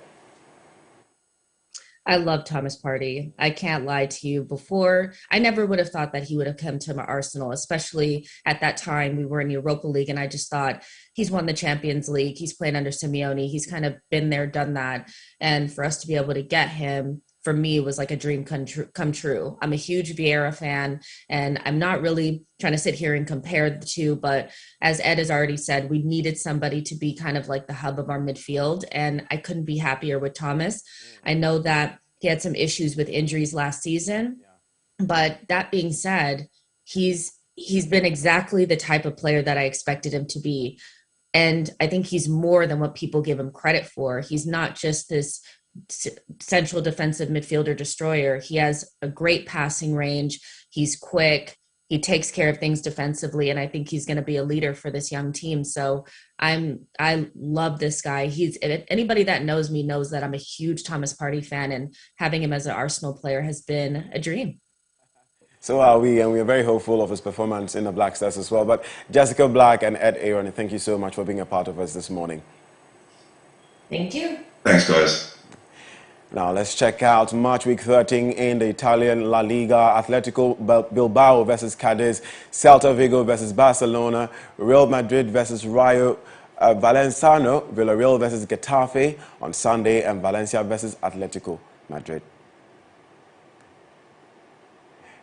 I love Thomas Partey. I can't lie to you. Before, I never would have thought that he would have come to my Arsenal, especially at that time we were in the Europa League, and I just thought, he's won the Champions League. He's played under Simeone. He's kind of been there, done that. And for us to be able to get him, for me, was like a dream come true. I'm a huge Vieira fan, and I'm not really trying to sit here and compare the two, but as Ed has already said, we needed somebody to be kind of like the hub of our midfield, and I couldn't be happier with Thomas. I know that he had some issues with injuries last season, but that being said, he's been exactly the type of player that I expected him to be. And I think he's more than what people give him credit for. He's not just this central defensive midfielder destroyer. He has a great passing range. He's quick. He takes care of things defensively, and I think he's going to be a leader for this young team. So I love this guy. Anybody that knows me knows that I'm a huge Thomas Partey fan, and having him as an Arsenal player has been a dream. So are we, and we are very hopeful of his performance in the Black Stars as well. But Jessica Black and Ed Aaron, thank you so much for being a part of us this morning. Thank you. Thanks, guys. Now let's check out March week 13 in the Italian La Liga. Atletico Bilbao versus Cadiz, Celta Vigo versus Barcelona, Real Madrid versus Rayo Valenciano, Villarreal versus Getafe on Sunday, and Valencia versus Atletico Madrid.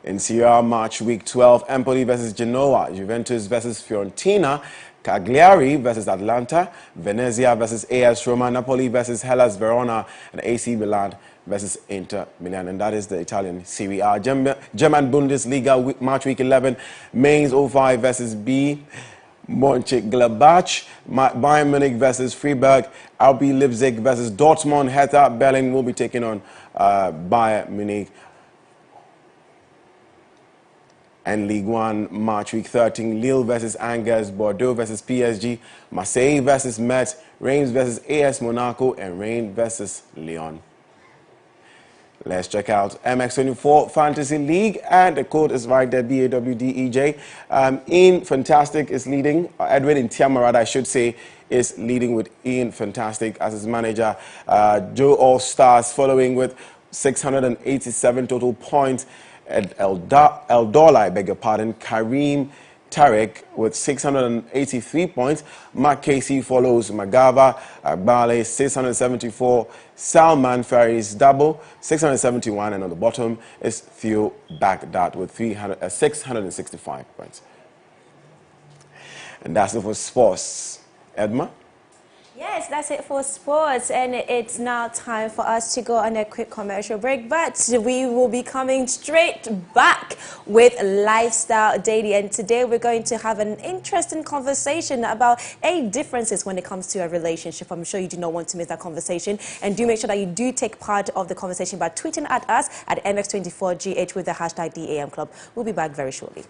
In Serie A, March week 12, Empoli versus Genoa, Juventus versus Fiorentina, Cagliari versus Atalanta, Venezia versus AS Roma, Napoli versus Hellas Verona, and AC Milan versus Inter Milan. And that is the Italian Serie A. German Bundesliga, March week 11, Mainz 05 versus B. Mönchengladbach, Bayern Munich versus Freiburg, RB Leipzig versus Dortmund, Hertha Berlin will be taking on Bayern Munich. And Ligue 1, March week 13, Lille versus Angers, Bordeaux versus PSG, Marseille versus Metz, Reims versus AS Monaco, and Rennes versus Lyon. Let's check out MX24 Fantasy League, and the code is right there, BAWDEJ. Ian Fantastic is leading. Edwin in Tiamarada, I should say, is leading with Ian Fantastic as his manager. Joe All Stars following with 687 total points. Eldola, I beg your pardon, Kareem Tarek with 683 points. Mark Casey follows Magava, Agbale 674. Salman Ferry's double 671, and on the bottom is Theo Baghdad with 665 points. And that's it for sports. Edma? Yes, that's it for sports, and it's now time for us to go on a quick commercial break, but we will be coming straight back with Lifestyle Daily, and today we're going to have an interesting conversation about differences when it comes to a relationship. I'm sure you do not want to miss that conversation, and do make sure that you do take part of the conversation by tweeting at us at MX24GH with the hashtag DAM Club. We'll be back very shortly.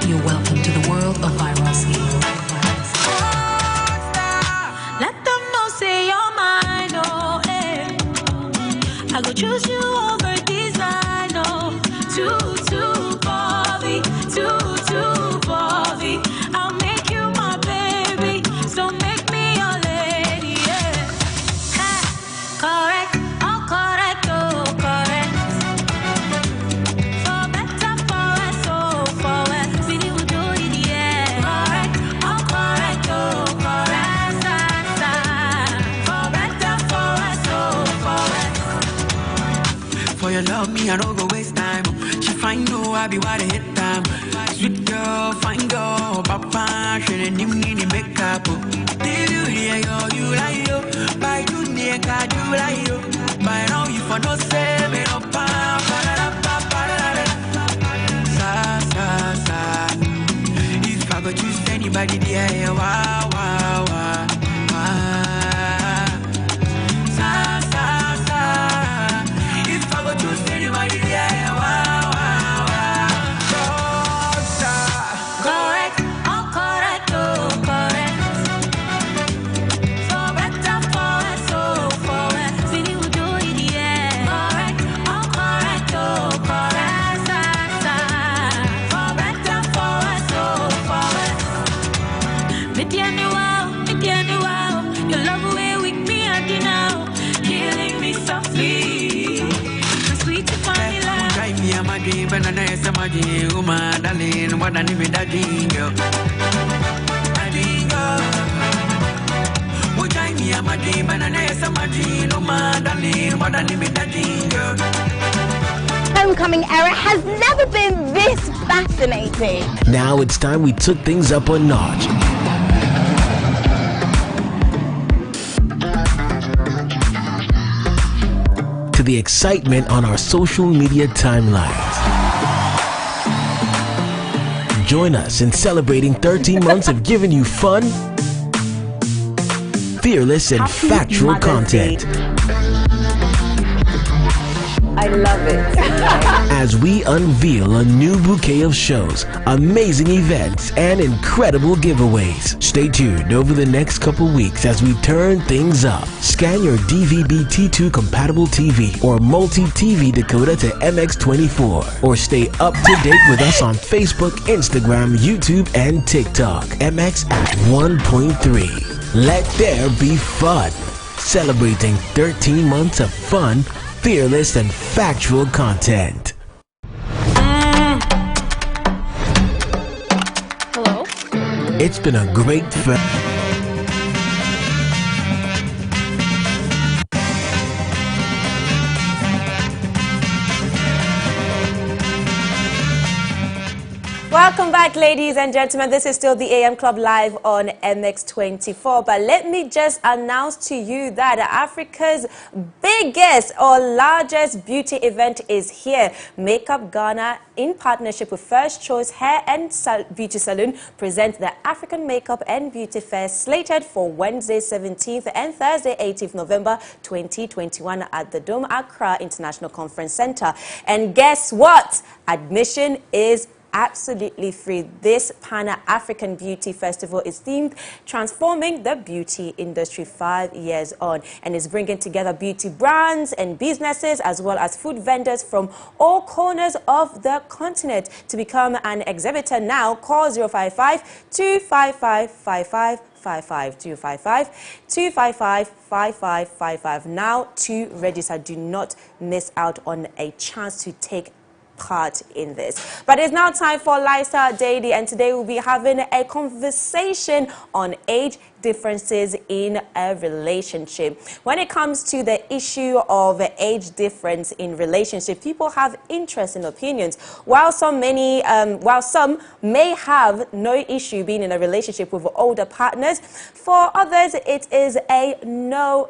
You're welcome to the world of viral sleep. Let them know, say you're mine, oh, hey. I go choose you over design, oh. Too Bobby, too Bobby. I'll make you my baby, so make me your lady, yeah. Hey, correct, oh correct, oh correct. For better, for us, oh for us. We will do it, yeah. Correct, oh correct, oh correct. For better, for us, oh for us. For your love, me I don't go waste time. She find no, I be what I hit time. Sweet girl, fine girl, papa, she didn't need the makeup. Did you hear you like you? By you near God, you like you. By now you for no say me no pa. If I go choose anybody, yeah, wow, wow, wow. If I go choose anybody, yeah, wow, wow, wow. Correct, oh correct, oh correct. For better, for us, oh for us. We will do it, yeah. Correct, oh correct, oh correct. For better, for us, oh for us. Midiani wow, your love away with me and you now, killing me softly. My sweet vanilla. Drive me a my dream, and I say my dream, woman, darling, what I need me that dream, girl. That dream, girl. Oh, drive me a my dream, and I say my dream, woman, darling, what I need me that dream, girl. Homecoming era has never been this fascinating. Now it's time we took things up a notch. To the excitement on our social media timelines. Join us in celebrating 13 months of giving you fun, fearless and factual content. I love it. As we unveil a new bouquet of shows, amazing events, and incredible giveaways. Stay tuned over the next couple weeks as we turn things up. Scan your DVB-T2 compatible TV or multi-TV decoder to MX24, or stay up to date with us on Facebook, Instagram, YouTube, and TikTok. MX at 1.3. Let there be fun. Celebrating 13 months of fun, fearless and factual content. Hello? It's been a great Welcome back, ladies and gentlemen. This is still the AM Club live on MX24. But let me just announce to you that Africa's biggest or largest beauty event is here. Makeup Ghana, in partnership with First Choice Hair and Beauty Salon, presents the African Makeup and Beauty Fair, slated for Wednesday 17th and Thursday 18th November 2021 at the Dome Accra International Conference Center. And guess what? Admission is absolutely free. This Pan-African Beauty Festival is themed Transforming the Beauty Industry 5 years on, and is bringing together beauty brands and businesses as well as food vendors from all corners of the continent. To become an exhibitor now, call 055-255-5555. 255-255-5555 now to register. Do not miss out on a chance to take part in this. But it's now time for Lifestyle Daily, and today we'll be having a conversation on age differences in a relationship. When it comes to the issue of age difference in relationship, people have interest and opinions. While some may have no issue being in a relationship with older partners, for others it is a no.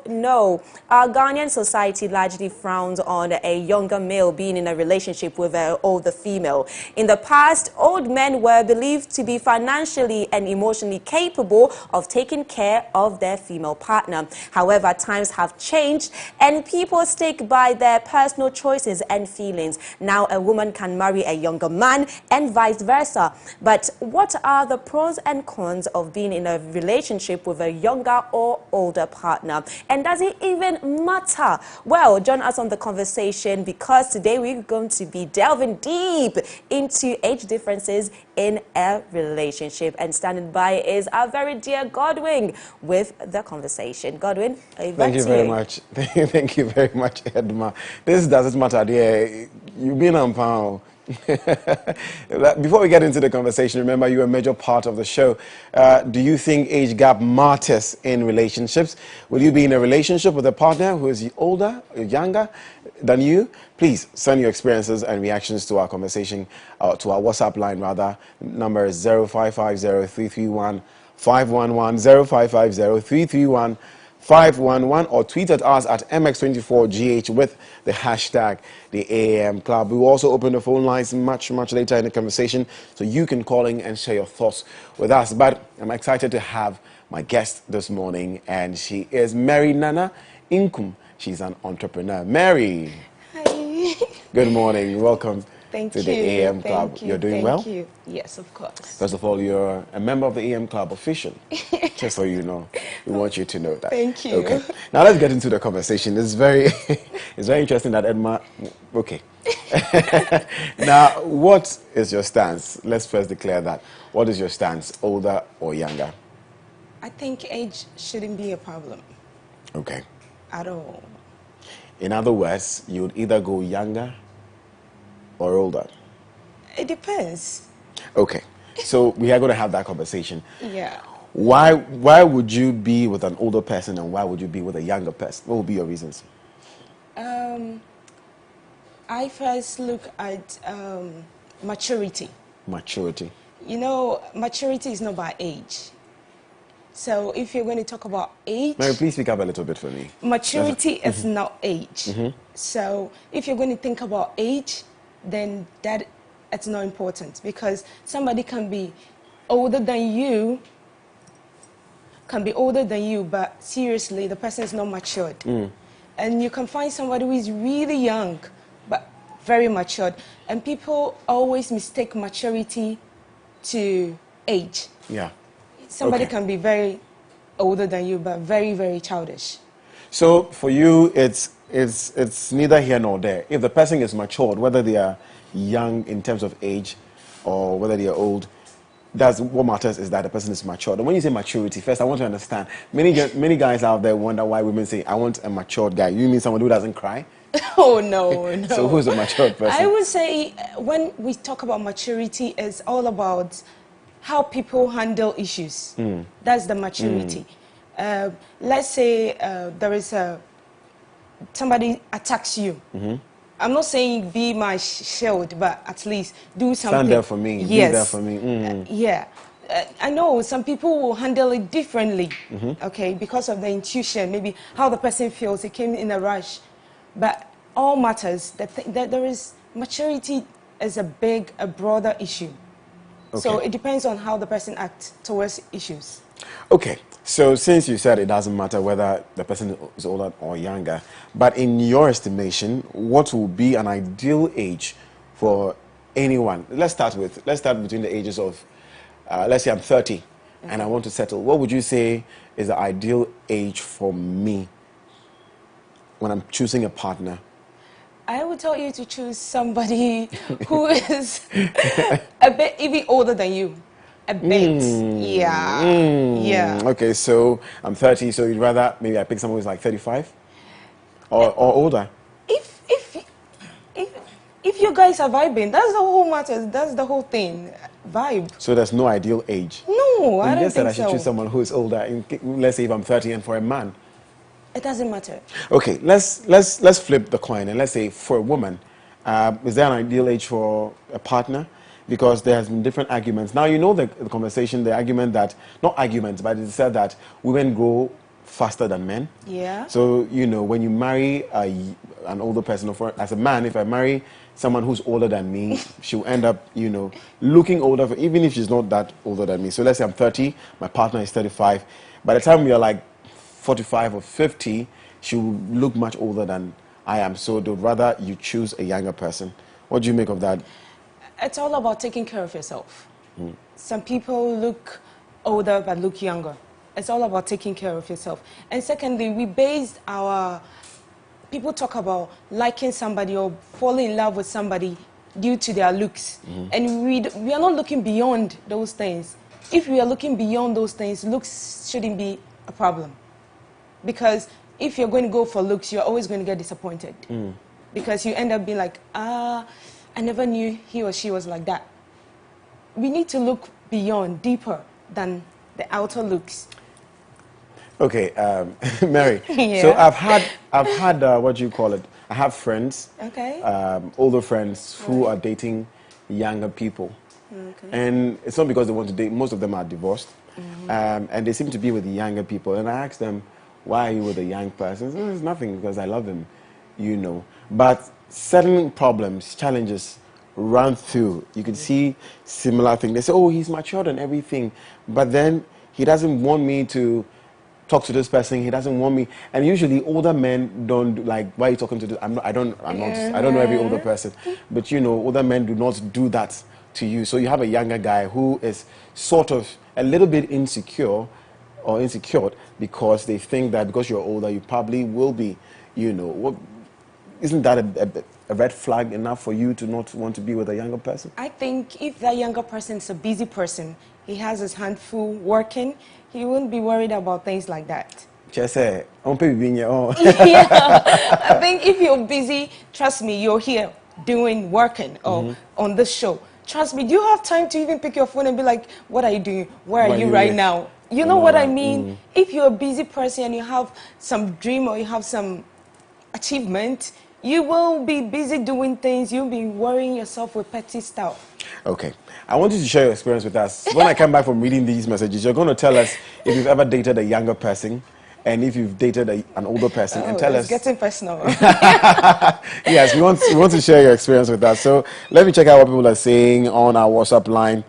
Our Ghanaian society largely frowns on a younger male being in a relationship with an older female. In the past, old men were believed to be financially and emotionally capable of taking care of their female partner. However, times have changed and people stick by their personal choices and feelings. Now a woman can marry a younger man and vice versa. But what are the pros and cons of being in a relationship with a younger or older partner? And does it even matter? Well, join us on the conversation because today we're going to be delving deep into age differences in a relationship. And standing by is our very dear Godwin with the conversation. Godwin, thank you very much. Thank you very much, Edma. This doesn't matter, dear. You've been on pound. Before we get into the conversation, remember you're a major part of the show. Do you think age gap matters in relationships? Will you be in a relationship with a partner who is older or younger than you? Please send your experiences and reactions to our conversation, to our WhatsApp line rather. Number is 0550-331-511, 0550-331-511, or tweet at us at MX24GH with the hashtag the AM Club. We will also open the phone lines much later in the conversation so you can call in and share your thoughts with us. But I'm excited to have my guest this morning, and she is Mary Nana Inkum. She's an entrepreneur. Mary. Hi. Good morning. Welcome Thank to you. the AM Club. Thank you. You're doing Thank well? you. Yes, of course. First of all, you're a member of the AM Club official. Just so you know. We want you to know that. Thank you. Okay. Now let's get into the conversation. It's very it's very interesting that Edma. Okay. Now, what is your stance? Let's first declare that. What is your stance, older or younger? I think age shouldn't be a problem. Okay. At all. In other words, you would either go younger or older. It depends. Okay. So we are going to have that conversation. Yeah. Why would you be with an older person and why would you be with a younger person? What would be your reasons? I first look at maturity. Maturity. You know, maturity is not by age. So if you're going to talk about age... Mary, please speak up a little bit for me. Maturity is not age. Mm-hmm. So if you're going to think about age, then it's not important, because somebody can be older than you, but seriously, the person is not matured. And you can find somebody who is really young, but very matured. And people always mistake maturity to age. Yeah. Somebody Okay. can be very older than you, but very, very childish. So for you, it's neither here nor there. If the person is matured, whether they are young in terms of age or whether they are old, that's what matters, is that the person is matured. And when you say maturity, first I want to understand. Many guys out there wonder why women say, I want a matured guy. You mean someone who doesn't cry? Oh, no, no. So who's a matured person? I would say when we talk about maturity, it's all about how people handle issues. That's the maturity. Let's say there is somebody attacks you. I'm not saying be my shield, but at least do something. Stand there for me. Yes. Be there for me. Yeah. I know some people will handle it differently, okay, because of the intuition, maybe how the person feels. It came in a rush. But all matters, that there is maturity is a broader issue. Okay. So it depends on how the person acts towards issues. Okay, so since you said it doesn't matter whether the person is older or younger, but in your estimation, what will be an ideal age for anyone? Let's start between the ages of, let's say I'm 30 and I want to settle. What would you say is the ideal age for me when I'm choosing a partner? I would tell you to choose somebody who is a bit even older than you. A bit. Yeah. Okay, so I'm 30, so you'd rather maybe I pick someone who's like 35 or older? If If you guys are vibing, that's the whole matter. That's the whole thing. Vibe. So there's no ideal age. No, I You don't just said I think should so. choose someone who is older. Let's say if I'm 30 and for a man. It doesn't matter. Okay, let's flip the coin and let's say for a woman, is there an ideal age for a partner? Because there has been different arguments. Now you know the conversation, the argument that not arguments, but it's said that women grow faster than men. Yeah. So you know when you marry an older person, or as a man, if I marry someone who's older than me, she'll end up looking older, even if she's not that older than me. So let's say I'm 30, my partner is 35. By the time we are like 45 or 50, she will look much older than I am. So they'd rather you choose a younger person. What do you make of that? It's all about taking care of yourself. Some people look older but look younger. It's all about taking care of yourself. And secondly, people talk about liking somebody or falling in love with somebody due to their looks. And we are not looking beyond those things. If we are looking beyond those things, looks shouldn't be a problem. Because if you're going to go for looks, you're always going to get disappointed. Because you end up being like, I never knew he or she was like that. We need to look beyond, deeper than the outer looks. Okay, Mary. Yeah. So I've had what do you call it? I have friends, Okay. older friends who are dating younger people. Okay. And it's not because they want to date. Most of them are divorced. And they seem to be with the younger people. And I ask them, why are you with a young person? So, it's nothing, because I love him, But certain problems, challenges run through. You can see similar things. They say, oh, he's matured and everything. But then he doesn't want me to talk to this person. He doesn't want me. And usually older men don't like, why are you talking to this? I don't know every older person. But older men do not do that to you. So you have a younger guy who is sort of a little bit insecure because they think that because you're older, you probably will be, isn't that a red flag enough for you to not want to be with a younger person? I think if that younger person is a busy person, he has his hand full working, he wouldn't be worried about things like that. Just say, I'm being your own. Yeah, I think if you're busy, trust me, you're here working or on this show. Trust me, do you have time to even pick your phone and be like, what are you doing? Where are you right now? You know what I mean? If you're a busy person and you have some dream or you have some achievement, you will be busy doing things. You'll be worrying yourself with petty stuff. Okay. I want you to share your experience with us. When I come back from reading these messages, you're going to tell us if you've ever dated a younger person and if you've dated an older person. And tell us. It's getting personal. Yes, we want to share your experience with us. So let me check out what people are saying on our WhatsApp line.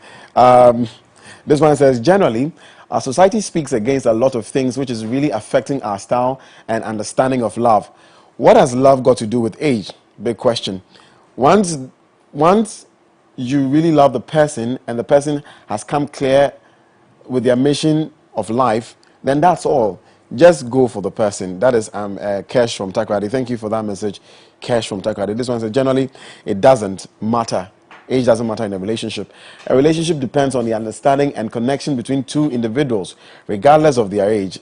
This one says, generally, our society speaks against a lot of things which is really affecting our style and understanding of love. What has love got to do with age? Big question. Once you really love the person and the person has come clear with their mission of life, then that's all. Just go for the person. That is Cash from Takrady. Thank you for that message, Cash from Takrady. This one says, generally, it doesn't matter. Age doesn't matter in a relationship. A relationship depends on the understanding and connection between two individuals, regardless of their age.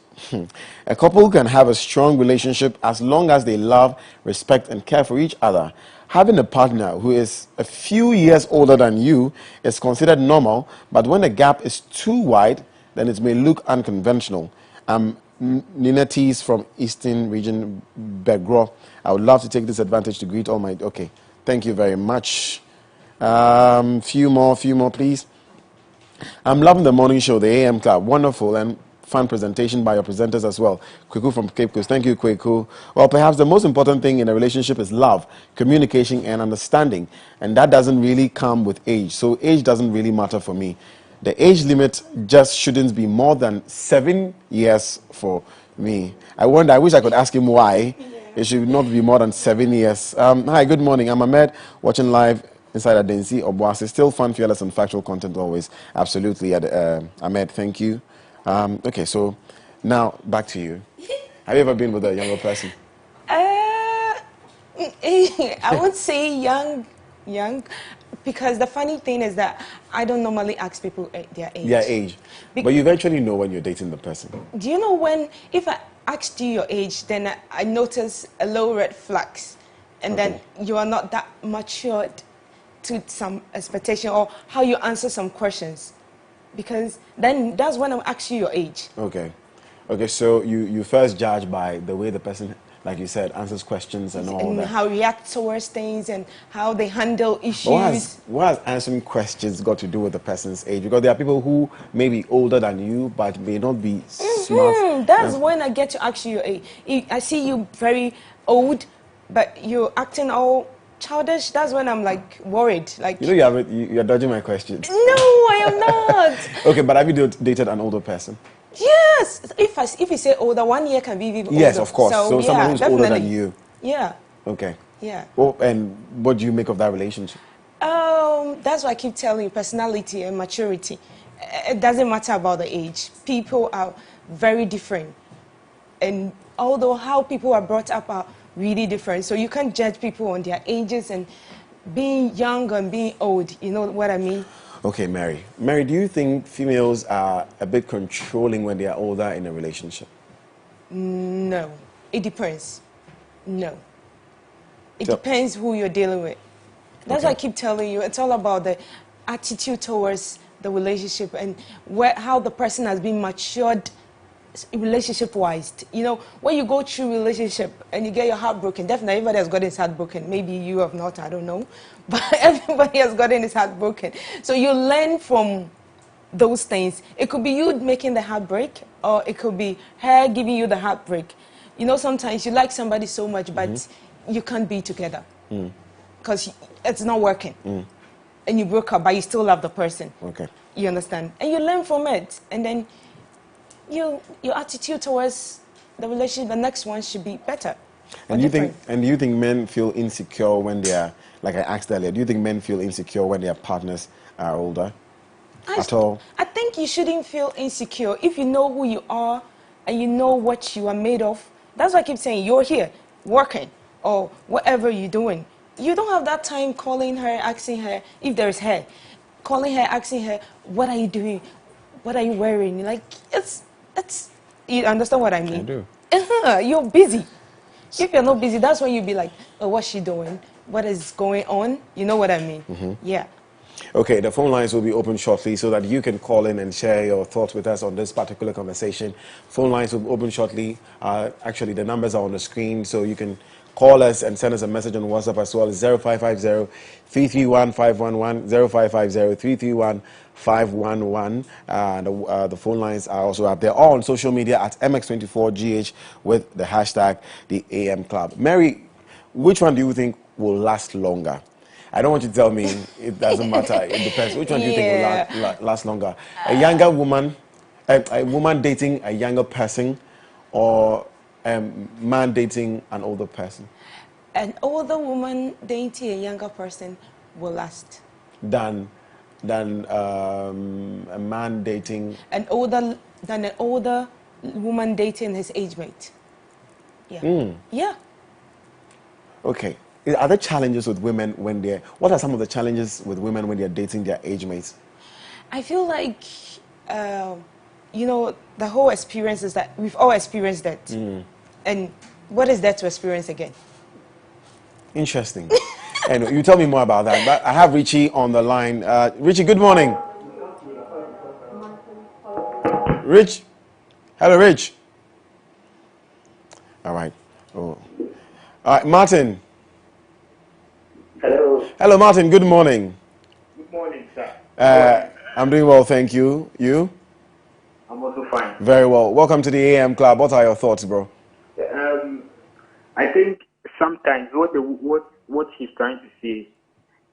A couple can have a strong relationship as long as they love, respect, and care for each other. Having a partner who is a few years older than you is considered normal, but when the gap is too wide, then it may look unconventional. Nina Tees from Eastern Region, Begro. I would love to take this advantage to greet all my... Okay, thank you very much. Few more, please. I'm loving the morning show, the AM Club. Wonderful and fun presentation by your presenters as well. Kweku from Cape Coast. Thank you, Kweku. Well, perhaps the most important thing in a relationship is love, communication, and understanding. And that doesn't really come with age. So age doesn't really matter for me. The age limit just shouldn't be more than 7 years for me. I wish I could ask him why. It should not be more than 7 years. Hi, good morning. I'm Ahmed, watching live inside Adensi Obuasi. Still fun, fearless, and factual content always. Absolutely, Ahmed, thank you. Okay, so now back to you. Have you ever been with a younger person? I would say young, because the funny thing is that I don't normally ask people their age. Their age. But you eventually know when you're dating the person. Do you know if I asked you your age, then I notice a low red flags. and then you are not that matured to some expectation or how you answer some questions, because then that's when I'm asking your age. Okay. Okay, so you first judge by the way the person, like you said, answers questions and all And that. how react towards things and how they handle issues. But what has answering questions got to do with the person's age? Because there are people who may be older than you, but may not be smart. That's when I get to ask you your age. I see you very old, but you're acting all childish. That's when I'm like worried. Like, You know, you're dodging my question. no, I am not. Okay, but have you dated an older person? Yes. If you say older, 1 year can be even older. Yes, of course. So yeah, someone who's older definitely. than you. Yeah. Okay. Yeah. Oh, and what do you make of that relationship? That's why I keep telling you, personality and maturity. It doesn't matter about the age. People are very different. And although how people are brought up are really different, so you can't judge people on their ages and being young and being old. You know what I mean? Okay, Mary. Mary, do you think females are a bit controlling when they are older in a relationship? No. It depends. No. It So- depends who you're dealing with. That's why I keep telling you, it's all about the attitude towards the relationship and how the person has been matured relationship-wise. You know, when you go through relationship and you get your heart broken, definitely everybody has gotten his heart broken. Maybe you have not, I don't know. But everybody has gotten his heart broken. So you learn from those things. It could be you making the heartbreak, or it could be her giving you the heartbreak. You know, sometimes you like somebody so much, but you can't be together because it's not working. And you broke up, but you still love the person. Okay. You understand? And you learn from it. And then your attitude towards the relationship, the next one should be better. And do you think men feel insecure when they are, like I asked earlier, do you think men feel insecure when their partners are older at all? I think you shouldn't feel insecure if you know who you are and you know what you are made of. That's why I keep saying, you're here working or whatever you're doing. You don't have that time calling her, asking her if there's hair. Calling her, asking her, what are you doing? What are you wearing? Like, it's you understand what I mean? I do. You're busy. If you're not busy, that's when you'll be like, oh, what's she doing? What is going on? You know what I mean? Yeah. Okay, the phone lines will be open shortly so that you can call in and share your thoughts with us on this particular conversation. Phone lines will be open shortly. Actually, the numbers are on the screen, so you can call us and send us a message on WhatsApp as well. It's 0550-331-511, 0550-331-511. The phone lines are also up there, all on social media at MX24GH with the hashtag the AM Club. Mary, which one do you think will last longer? I don't want you to tell me it doesn't matter. It depends. Which one do you think will last longer? A younger woman, a woman dating a younger person, or a man dating an older person? An older woman dating a younger person will last. Than a man dating An older woman dating his age mate. Yeah. Yeah. Okay. Are there challenges with women when they're... What are some of the challenges with women when they're dating their age mates? I feel like, you know, the whole experience is that we've all experienced that. And what is there to experience again? Interesting. Anyway, you tell me more about that. But I have Richie on the line. Richie, good morning. Rich? Hello, Rich. All right. Oh. All right, Martin. Hello. Hello, Martin. Good morning. Good morning, sir. I'm doing well, thank you. You? I'm also fine. Very well. Welcome to the AM Club. What are your thoughts, bro? I think sometimes what he's trying to say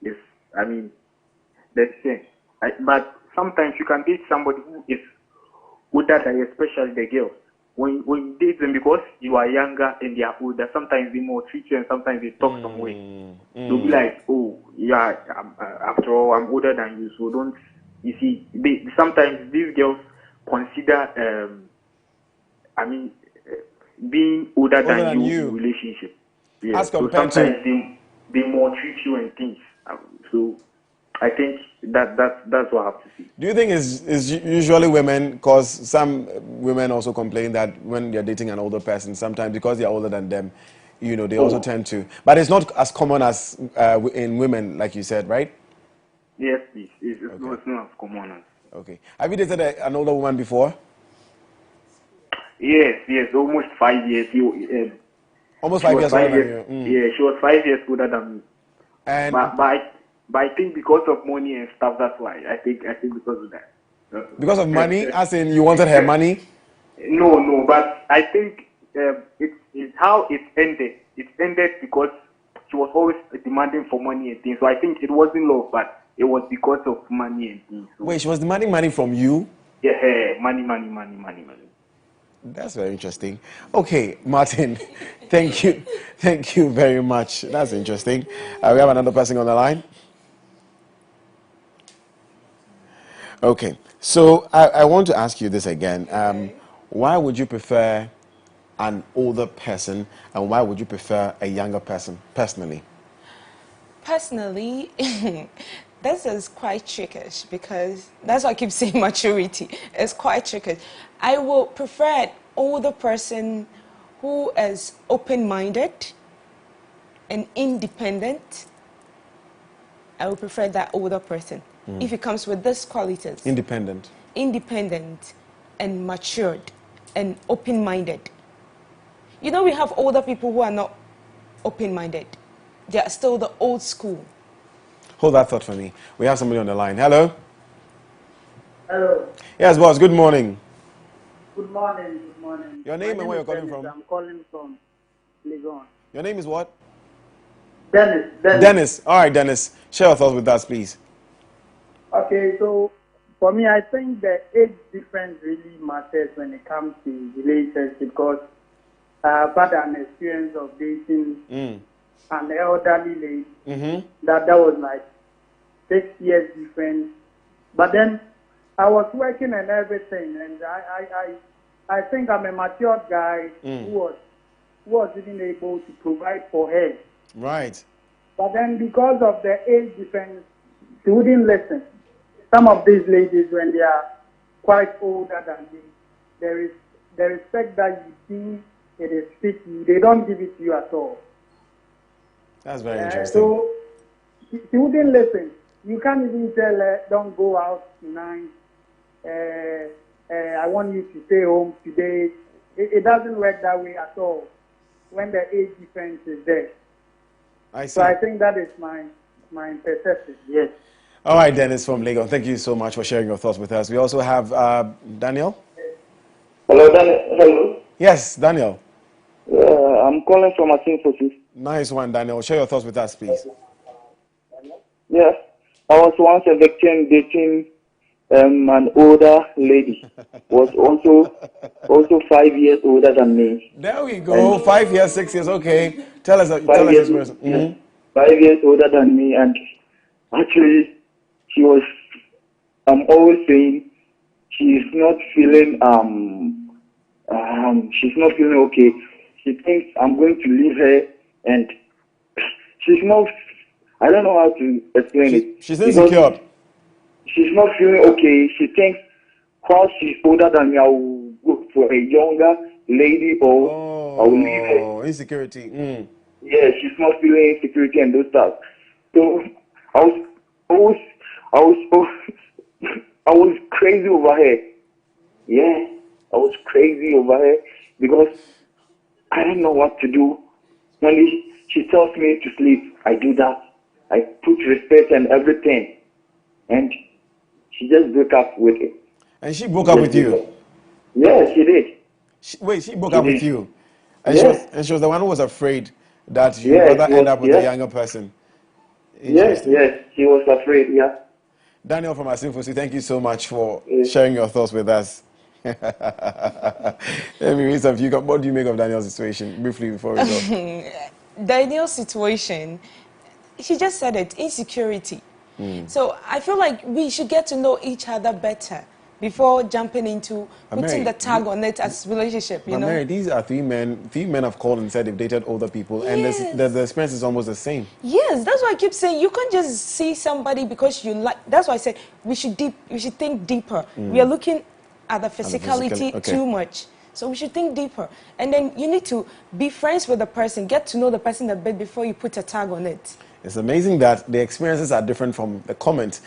is, I mean, let's say, but sometimes you can date somebody who is older than you, especially the girls. When you date them, because you are younger and they are older, sometimes they more treat you and sometimes they talk some way. They'll be like, oh, yeah, after all, I'm older than you, so don't, you see, sometimes these girls consider, being older than you in relationship. Yeah. As So compared sometimes they more treat you and things. So I think that's what I have to say. Do you think it's usually women, because some women also complain that when they're dating an older person, sometimes because they're older than them, you know, they also tend to. But it's not as common as in women, like you said, right? Yes, please. It's not as common as. Okay. Have you dated an older woman before? Yes, almost 5 years. Almost She 5 was years older than you. Yeah, she was 5 years older than me. And but I think because of money and stuff, that's why. I think because of that. Because of money, as in you wanted her money? No, but I think it's how it ended. It ended because she was always demanding for money and things. So I think it wasn't love, but it was because of money and things. So, wait, she was demanding money from you? Yeah, money. That's very interesting. Okay, Martin, thank you very much. That's interesting. We have another person on the line. Okay, so I want to ask you this again. Why would you prefer an older person, and why would you prefer a younger person, personally? Personally, this is quite trickish because that's why I keep saying maturity. It's quite trickish. I will prefer an older person who is open-minded and independent. I will prefer that older person if it comes with these qualities. Independent And matured and open-minded. You know, we have older people who are not open-minded. They are still the old school. Hold that thought for me. We have somebody on the line. Hello? Hello. Yes, boss. Good morning. Good morning. Your name and where you're calling Dennis. from? I'm calling from Legon. Your name is what? Dennis. Dennis. All right, Dennis. Share your thoughts with us, please. Okay, so for me, I think the age difference really matters when it comes to relationship because I've had an experience of dating an elderly lady that was like 6 years difference. But then I was working and everything, and I think I'm a matured guy who was even able to provide for her. Right. But then because of the age difference, she wouldn't listen. Some of these ladies, when they are quite older than me, there is the respect that you see it is fit you. They don't give it to you at all. That's very interesting. So she wouldn't listen. You can't even tell her, don't go out tonight. I want you to stay home today. It doesn't work that way at all when the age difference is there. I see. So I think that is my perception, yes. All right, Dennis from Lagos. Thank you so much for sharing your thoughts with us. We also have Daniel. Hello, Daniel. Hello. Yes, Daniel. I'm calling from Asinfosis. Nice one, Daniel. Share your thoughts with us, please. Yes, I was once a victim dating an older lady. Was also 5 years older than me. There we go. And 5 years, 6 years. Okay. Tell us this person. 5 years older than me, and actually, she was. I'm always saying she's not feeling she's not feeling okay. She thinks I'm going to leave her, and she's not. I don't know how to explain it. She's insecure. She's not feeling okay. She thinks while she's older than me, I will go for a younger lady or I will leave her. Oh, insecurity. Yeah, she's not feeling insecurity and those stuff. So I was crazy over her. Yeah, I was crazy over her because I didn't know what to do. When she tells me to sleep, I do that. I put respect and everything. And she just broke up with it. And she broke up with you? Yeah, she did. She broke up with you? And, Yes. she was the one who was afraid that you would rather end up with a younger person? Yes, she was afraid, yeah. Daniel from Asinfosi, thank you so much for sharing your thoughts with us. Let me read some. What do you make of Daniel's situation, briefly, before we go? Daniel's situation, she just said it, insecurity. So I feel like we should get to know each other better before jumping into putting the tag on it as relationship, you know? Mary, these are three men. 3 men have called and said they've dated older people, and the experience is almost the same. Yes, that's why I keep saying you can't just see somebody because you like. That's why I say we should think deeper. We are looking at the physicality too much. So we should think deeper. And then you need to be friends with the person, get to know the person a bit before you put a tag on it. It's amazing that the experiences are different from the comments.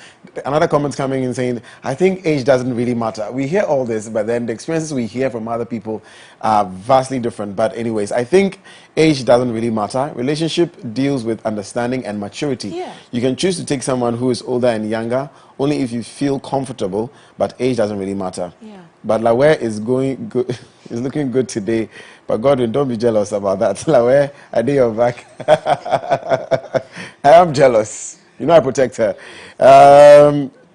Another comment coming in saying, I think age doesn't really matter. We hear all this, but then the experiences we hear from other people are vastly different. But anyways, I think age doesn't really matter. Relationship deals with understanding and maturity. Yeah. You can choose to take someone who is older and younger only if you feel comfortable, but age doesn't really matter. Yeah. But Lawe is going good, is looking good today. But Godwin, don't be jealous about that. Lawe, I did your back. I am jealous. You know I protect her.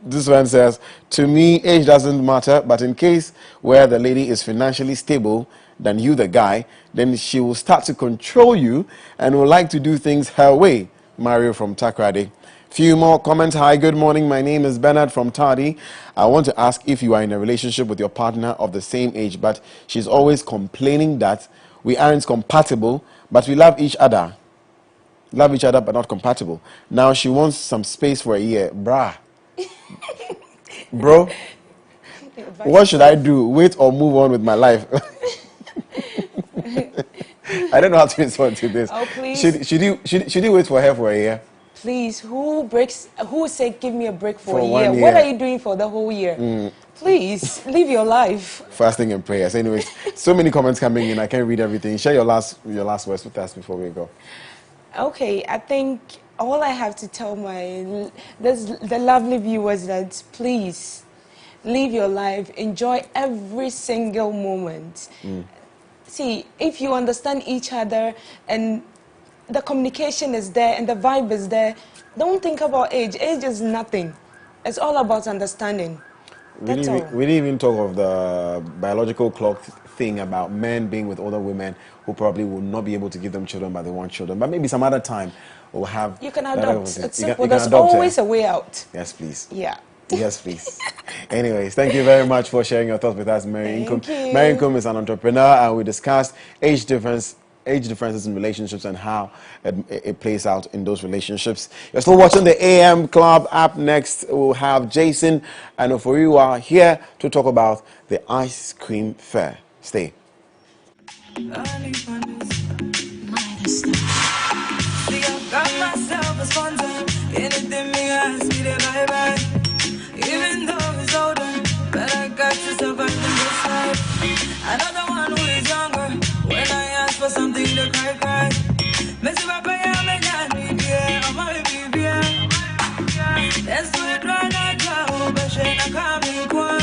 This one says, to me, age doesn't matter, but in case where the lady is financially stable than you, the guy, then she will start to control you and will like to do things her way. Mario from Takrade. Few more comments. Hi, good morning. My name is Bernard from Tardy. I want to ask if you are in a relationship with your partner of the same age, but she's always complaining that we aren't compatible, but we love each other. Love each other, but not compatible. Now she wants some space for a year. Bruh. Bro, what should I do? Wait or move on with my life? I don't know how to respond to this. Oh, please. Should you wait for her for a year? Please, who say give me a break for a 1 year? year. What are you doing for the whole year? Please, live your life. Fasting and prayers. Anyways, so many comments coming in. I can't read everything. Share your last words with us before we go. Okay, I think all I have to tell the lovely viewers that please live your life, enjoy every single moment. See, if you understand each other and the communication is there and the vibe is there, don't think about age. Age is nothing. It's all about understanding. We That's all. didn't even talk of the biological clock thing about men being with older women who probably will not be able to give them children, but they want children. But maybe some other time we'll have... You can that adopt. conversation. It's You simple. can There's adopt, always a way out. Yes, please. Yeah. Yes, please. Anyways, thank you very much for sharing your thoughts with us, Mary Income. Thank you. Mary Income is an entrepreneur, and we discussed age differences in relationships and how it plays out in those relationships. You're still watching the AM Club. Up next, we'll have Jason and Oforiwa here to talk about the ice cream fair. Stay. Even though it's older, but I got to survive in this life. Another one who is younger. When I ask for something to cry. Messi Papa, I'm a nanny, dear. I'm a baby, dear. That's what I know, but she ain't coming quick.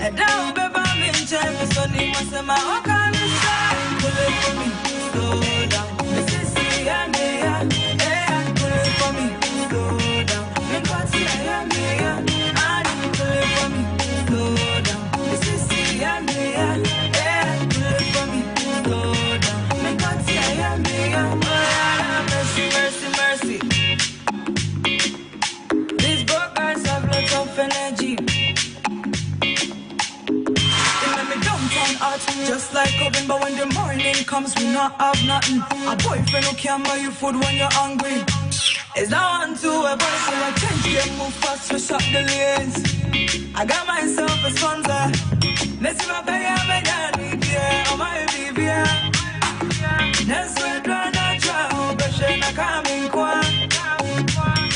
And now, baby, I'm in China, so they must have my own kind of style. Pull it for me, slow down. Mississippi, I'm here. Yeah, pull it for me, slow down. Make what's here, I'm here. I need pull it for me, slow down. Mississippi, I'm here. Yeah, pull it for me, slow down. Make what's here, I'm here. Oh, mercy, mercy, mercy. These broke guys have lots of energy. Just like oven, but when the morning comes, we not have nothing. A boyfriend who can't buy you food when you're hungry. Is that one too a boy, so I can't get move fast, switch up the lanes. I got myself a sponsor. Let's see my pay, I'm a daddy, yeah, I'm my baby, yeah. That's where I try, but she not coming quick.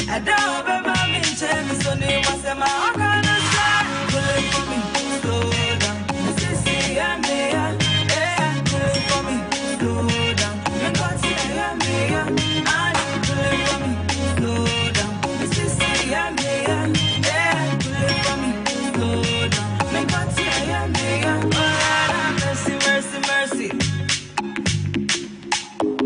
I don't ever mean change, so they must say my own kind of style. Pull it for me, slow down. Mississippi, I'm here. Yeah, pull it for me, slow down. Make God see I'm here. I need pull it for me, slow down. Mississippi, I'm here. Yeah, pull it for me, slow down. Make God see I'm here. Oh, mercy, mercy, mercy.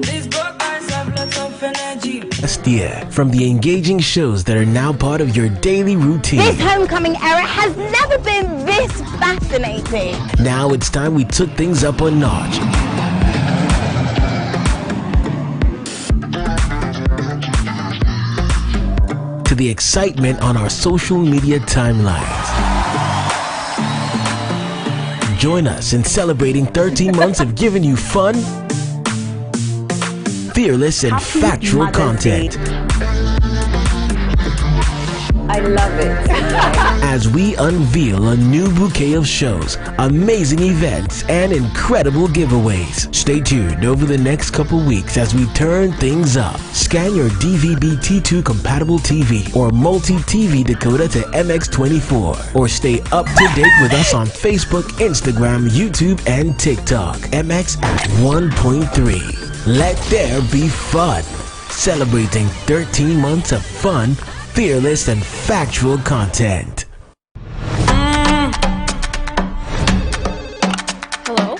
These broke guys have lots of energy. Last year, from the engaging shows that are now part of your daily routine. This homecoming era has never been this fascinating. Now it's time we took things up a notch. To the excitement on our social media timelines. Join us in celebrating 13 months of giving you fun, fearless and factual content. I love it. As we unveil a new bouquet of shows, amazing events, and incredible giveaways. Stay tuned over the next couple weeks as we turn things up. Scan your DVB-T2 compatible TV or multi-TV decoder to MX24, or stay up to date with us on Facebook, Instagram, YouTube, and TikTok. MX at 1.3. Let there be fun. Celebrating 13 months of fun, fearless, and factual content. Hello?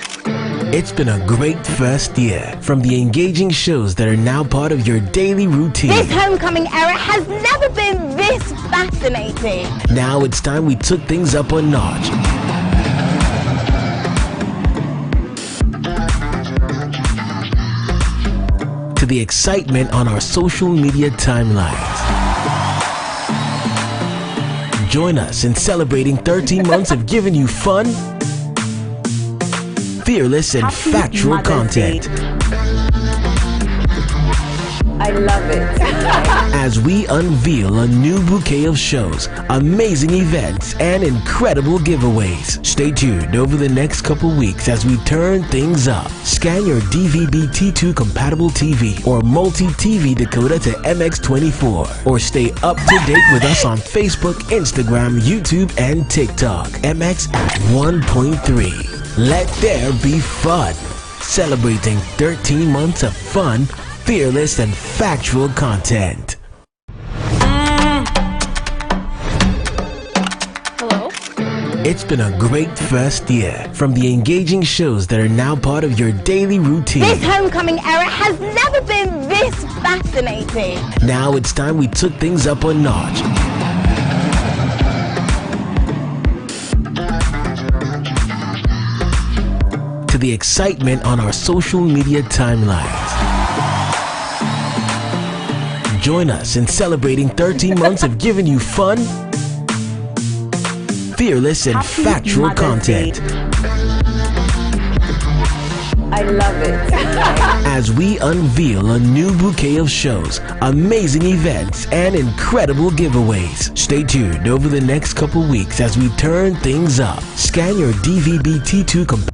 It's been a great first year. From the engaging shows that are now part of your daily routine. This homecoming era has never been this fascinating. Now it's time we took things up a notch. To the excitement on our social media timelines. Join us in celebrating 13 months of giving you fun, fearless, and factual content. I love it. As we unveil a new bouquet of shows, amazing events, and incredible giveaways. Stay tuned over the next couple weeks as we turn things up. Scan your DVB-T2 compatible TV or multi-TV decoder to MX24, or stay up to date with us on Facebook, Instagram, YouTube, and TikTok. MX at 1.3. Let there be fun. Celebrating 13 months of fun, fearless, and factual content. Hello? It's been a great first year. From the engaging shows that are now part of your daily routine. This homecoming era has never been this fascinating. Now it's time we took things up a notch. To the excitement on our social media timelines. Join us in celebrating 13 months of giving you fun, fearless, and factual content. I love it. As we unveil a new bouquet of shows, amazing events, and incredible giveaways. Stay tuned over the next couple weeks as we turn things up. Scan your DVB-T2 compatible.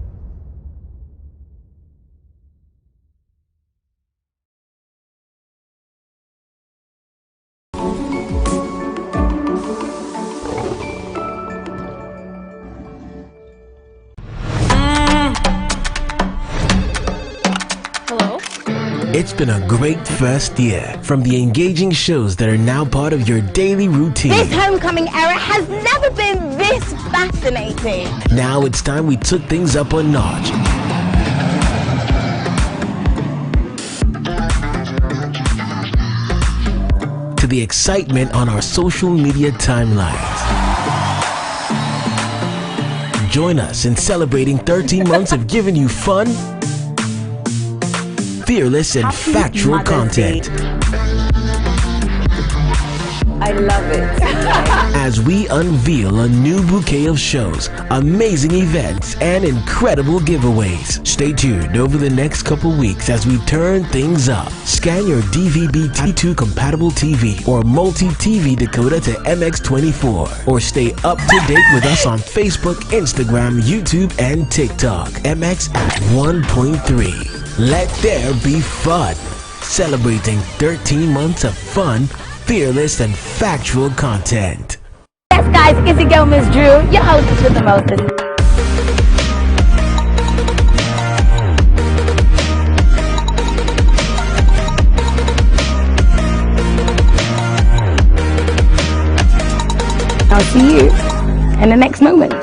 It's been a great first year. From the engaging shows that are now part of your daily routine. This homecoming era has never been this fascinating. Now it's time we took things up a notch. To the excitement on our social media timelines. Join us in celebrating 13 months of giving you fun, fearless, and factual content. I love it. As we unveil a new bouquet of shows, amazing events, and incredible giveaways. Stay tuned over the next couple weeks as we turn things up. Scan your DVB-T2 compatible TV or multi-TV decoder to MX24, or stay up to date with us on Facebook, Instagram, YouTube, and TikTok. MX at 1.3. Let there be fun. Celebrating 13 months of fun, fearless, and factual content. Yes, guys, it's your girl, Miss Drew, your hostess with the mostest. I'll see you in the next moment.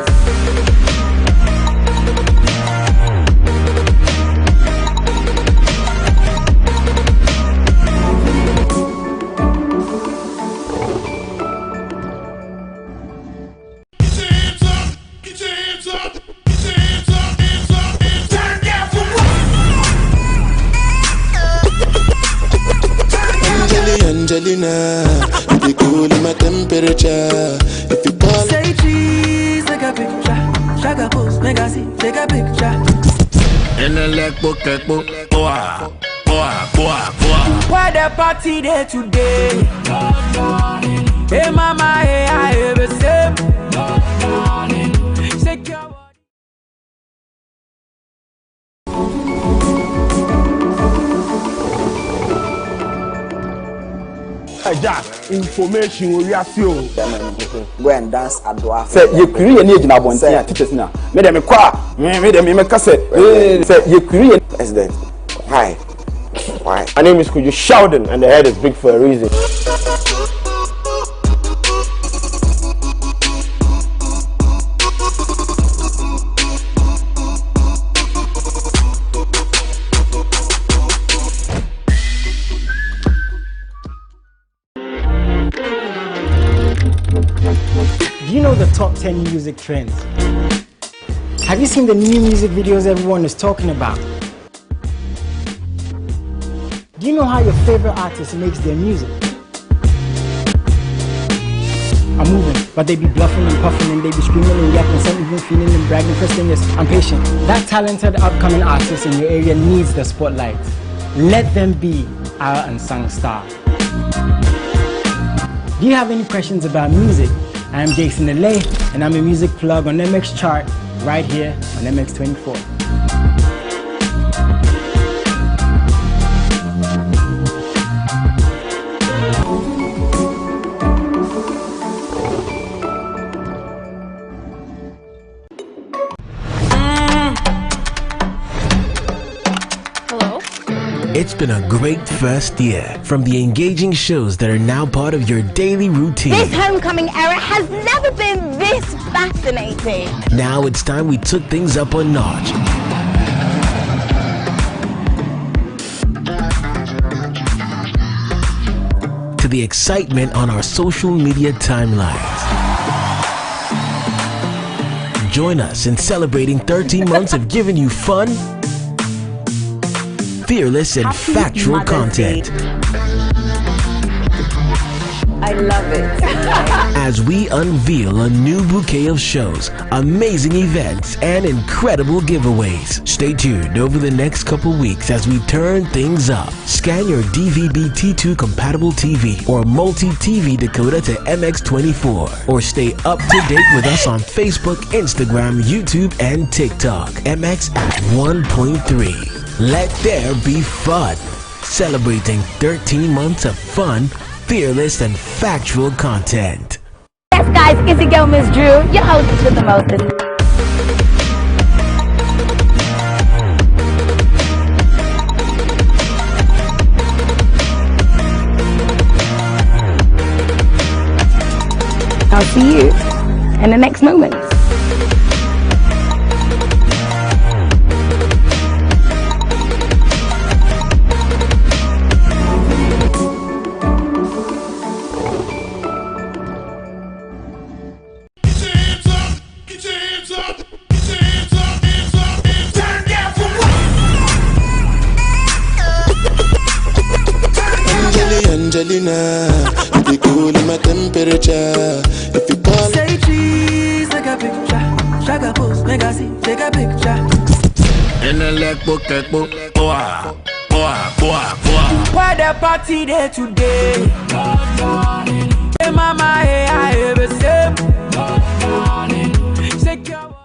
Angelina, you be cool in my temperature. If you call, Say cheese, take a picture. Shaka pose, make I see, take a picture. in the leg book, boah, boah, boah, boah. Why the party there today? Hey mama, hey, I have a sip. Shake your body. Jack, information we are few. Go and dance at Dwarf. Say you create any age na bontia teachers na. Me dem kwa, me dem me kase. Say you create President. Why? Why? My name is Kuju Sheldon and the head is big for a reason. Do you know the top 10 music trends? Have you seen the new music videos everyone is talking about? Do you know how your favorite artist makes their music? I'm moving, but they be bluffing and puffing and they be screaming and yapping, some even feeling and bragging. First thing is, I'm patient. That talented upcoming artist in your area needs the spotlight. Let them be our unsung star. Do you have any questions about music? I'm Jason Delay, and I'm a music plug on MX Chart right here on MX24. It's been a great first year, from the engaging shows that are now part of your daily routine. This homecoming era has never been this fascinating. Now it's time we took things up a notch. To the excitement on our social media timelines. Join us in celebrating 13 months of giving you fun, fearless and factual content. I love it. As we unveil a new bouquet of shows, amazing events, and incredible giveaways. Stay tuned over the next couple weeks as we turn things up. Scan your DVB-T2 compatible TV or multi-TV decoder to MX24, or stay up to date with us on Facebook, Instagram, YouTube, and TikTok. MX at 1.3. Let there be fun. Celebrating 13 months of fun, fearless and factual content. Yes, guys, it's your girl, Miss Drew, your hostess with the mostest. I'll see you in the next moment. Angelina, you be cool in my temperature. If you call, Say cheese, take a picture. Shaka post, make a see, take a picture. in the leg book, boa, boa, boa, boa. Why the party there today? Hey mama, hey, I have a sip. Shake your body.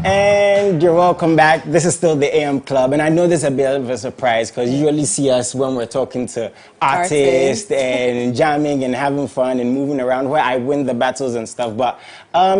And you're welcome back. This is still the AM Club, and I know this is a bit of a surprise because you usually see us when we're talking to artists and jamming and having fun and moving around where I win the battles and stuff. But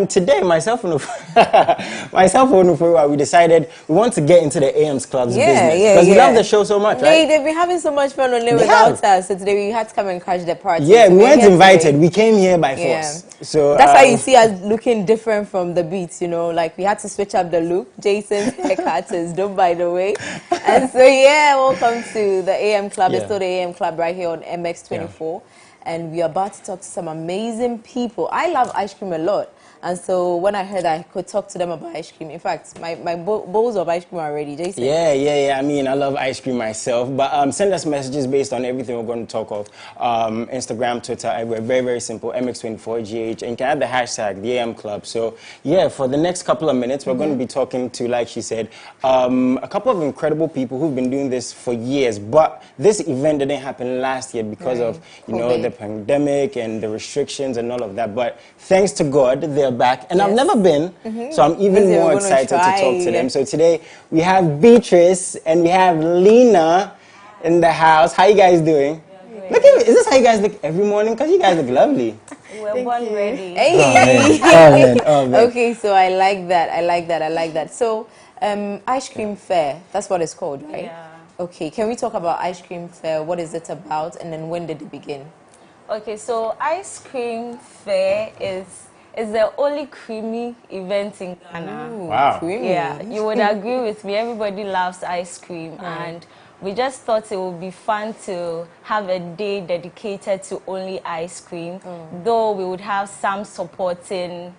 today, myself and Ufuru, we decided we want to get into the AM's Club's business because we love the show so much, right? They've been having so much fun only without us, so today we had to come and crash the party. Yeah, so we weren't invited. We came here by force. So that's why you see us looking different from the beats, you know, like we had to switch up the look. Jason's haircut is done, by the way. And so, yeah, welcome to the AM Club. It's still the AM Club right here on MX24. And we're about to talk to some amazing people. I love ice cream a lot. And so when I heard I could talk to them about ice cream, in fact, my bowls of ice cream are ready. Jason? Yeah. I mean, I love ice cream myself. But send us messages based on everything we're going to talk of. Instagram, Twitter, we're very, very simple. MX24GH. And you can add the hashtag, the AM Club. So, yeah, for the next couple of minutes, we're going to be talking to, like she said, a couple of incredible people who've been doing this for years. But this event didn't happen last year because of, you know, the pandemic and the restrictions and all of that. But thanks to God, they're back. And I've never been, so I'm even more excited to talk to them. So today we have Beatrice and we have Lena in the house. How you guys doing? Look at, is this how you guys look every morning? Because you guys look lovely. We're born ready. Hey. Oh, man. Okay, so I like that. So, ice cream fair, that's what it's called, right? Yeah. Okay, can we talk about ice cream fair? What is it about, and then when did it begin? Okay, so ice cream fair is the only creamy event in Ghana. Ooh, wow. Creamy. Yeah, you would agree with me. Everybody loves ice cream, and we just thought it would be fun to have a day dedicated to only ice cream, though we would have some supporting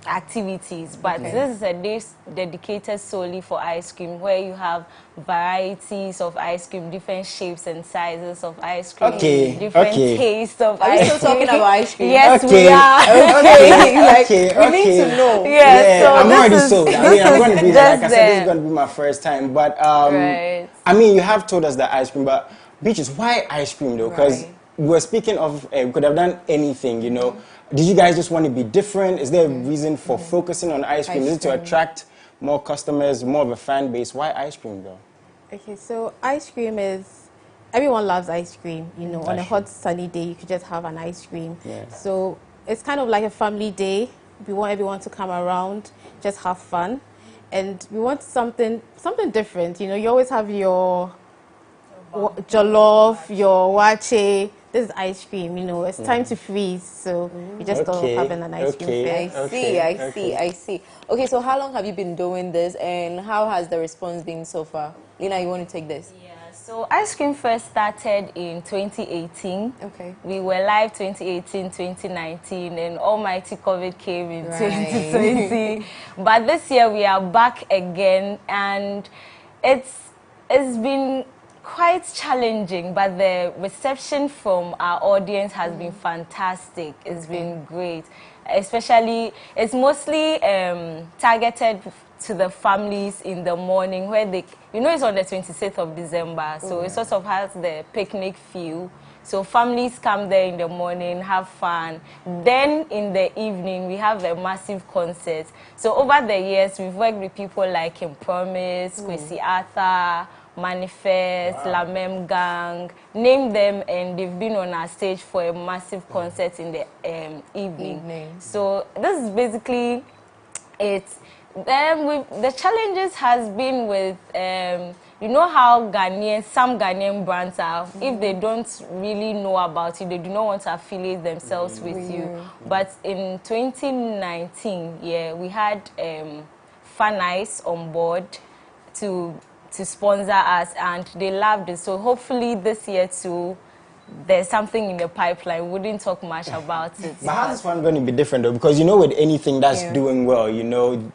activities, but this is a day dedicated solely for ice cream, where you have varieties of ice cream, different shapes and sizes of ice cream, different tastes of ice cream. Are we still talking about ice cream? Yes, we are. We need to know. Yeah, so I'm already sold. I mean, I'm going to be there. Like I said, this is going to be my first time. But, I mean, you have told us the ice cream, but Beaches, why ice cream though? Because we were speaking of, we could have done anything, you know. Did you guys just want to be different? Is there a reason for focusing on ice cream? Is it to attract more customers, more of a fan base? Why ice cream though? Okay, so ice cream is, everyone loves ice cream, you know. On a hot sunny day, you could just have an ice cream. Yeah. So it's kind of like a family day. We want everyone to come around, just have fun. And we want something different, you know. You always have your jollof, your wache. This is ice cream, you know. It's time to freeze, so we just thought of having an ice cream fair. I see. Okay, so how long have you been doing this, and how has the response been so far? Lena, you want to take this? Yeah, so ice cream first started in 2018. Okay. We were live 2018, 2019, and almighty COVID came in 2020. But this year we are back again, and it's been quite challenging, but the reception from our audience has been fantastic. It's been great. Especially, it's mostly targeted to the families in the morning, where they, you know, it's on the 26th of December, so it sort of has the picnic feel. So families come there in the morning, have fun. Then in the evening, we have a massive concert. So over the years, we've worked with people like Promise, Kwesi Arthur, Manifest, Lamem Gang, name them, and they've been on our stage for a massive concert in the evening. So this is basically it. Then the challenges has been with, you know how some Ghanaian brands are, if they don't really know about you, they do not want to affiliate themselves with you. But in 2019, we had Fun Ice on board to sponsor us, and they loved it. So hopefully this year too, there's something in the pipeline. We wouldn't talk much about it. But how's this one going to be different though? Because you know, with anything that's doing well, you know,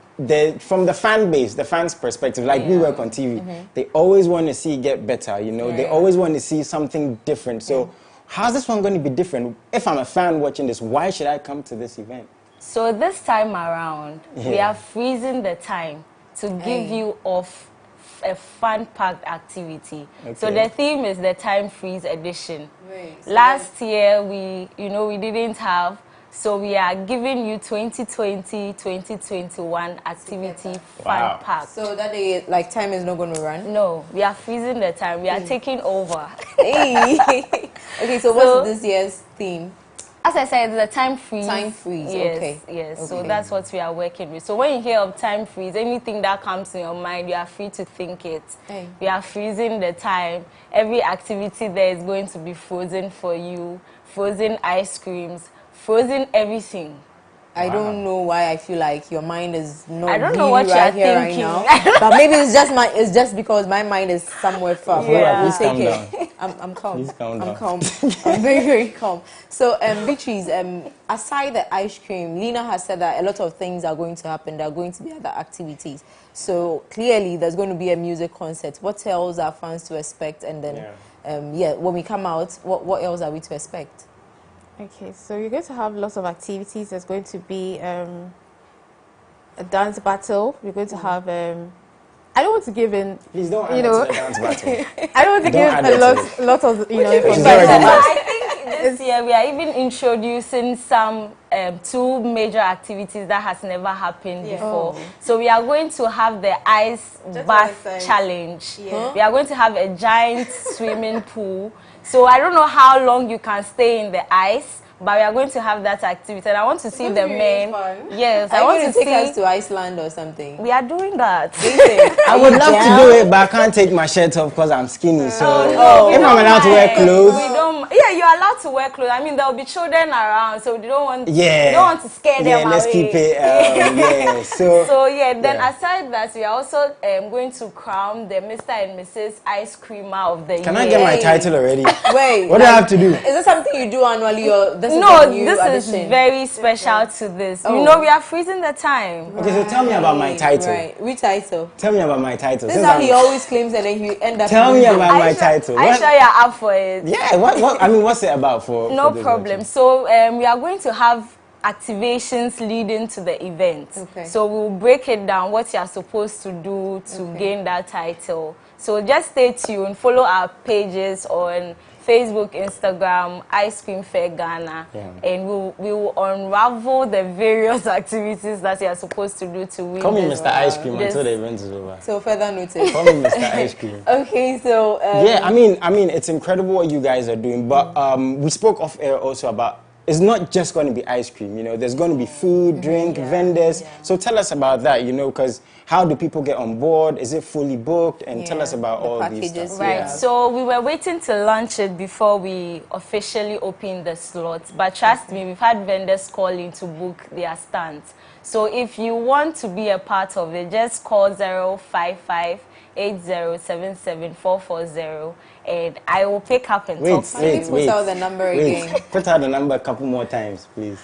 from the fan base, the fans' perspective, like we work on TV, they always want to see it get better, you know, they always want to see something different. So how's this one going to be different? If I'm a fan watching this, why should I come to this event? So this time around, we are freezing the time to give you a fun-packed activity. So the theme is the time freeze edition. So last year we didn't have, so we are giving you 2020-2021 activity fun-packed. So that day, like, time is not going to run? No, we are freezing the time. We are taking over. Okay, so what's this year's theme? As I said, the time freeze. Time freeze, yes. So that's what we are working with. So when you hear of time freeze, anything that comes in your mind, you are free to think it. We are freezing the time. Every activity there is going to be frozen for you. Frozen ice creams, frozen everything. I don't know why I feel like your mind is not I don't really know what right you're here thinking. right now. But maybe it's just because my mind is somewhere far. Yeah. We'll Please take calm it. I'm calm. Please calm I'm down. calm. I'm very, very calm. So, Beatrice, aside the ice cream, Lena has said that a lot of things are going to happen. There are going to be other activities. So clearly, there's going to be a music concert. What else are fans to expect? And then, when we come out, what else are we to expect? Okay, so you're going to have lots of activities. There's going to be a dance battle. We're going to have. I don't want to give in. Please don't add you to know. the dance battle. I don't want to Don't add give that to a lot of information. I think this year we are even introducing some 2 major activities that has never happened before. So we are going to have the ice bath challenge. We are going to have a giant swimming pool. So I don't know how long you can stay in the ice, but we are going to have that activity. And I want to see the men. Yes, I I want want to to take see. us to Iceland or something. We are doing that. I would love to do it, but I can't take my shirt off because I'm skinny. So we if I'm don't allowed to wear mind. clothes, We don't. Yeah, you're allowed to wear clothes. I mean, there will be children around, so we don't want. yeah, We don't want to scare them let's away. keep it. Yeah, so Then aside that, we are also going to crown the Mr. and Mrs. Ice Creamer of the Year. Can I get my title already? Wait, What do I have to do? Is this something you do annually or this is No, a new this addition? is very special to this. Oh. You know, we are freezing the time. Okay, so tell me about my title. Right, which title? Tell me about my title. This is Since how I'm- he always claims and then he end up. Tell me losing. about my title. I'm What- sure you're up for it. Yeah, what? I mean, what's it about for? No for those problem. So we are going to have activations leading to the event. Okay. So we'll break it down what you are supposed to do to gain that title. So just stay tuned. Follow our pages on Facebook, Instagram, Ice Cream Fair Ghana, and we will unravel the various activities that you are supposed to do to win. Call me this- Mr. Ice Cream this- until the event is over. So further notice. Call me Mr. Ice Cream. Okay, so Yeah, I mean, it's incredible what you guys are doing. But we spoke off air also about it's not just going to be ice cream. You know, there's going to be food, drink, vendors. So tell us about that. You know, because how do people get on board? Is it fully booked? And tell us about all these stuff. Right, so we were waiting to launch it before we officially opened the slots. But trust me, we've had vendors calling to book their stands. So if you want to be a part of it, just call 055-8077-440 and I will pick up and talk to you. Put out the number again. Put out the number a couple more times, please.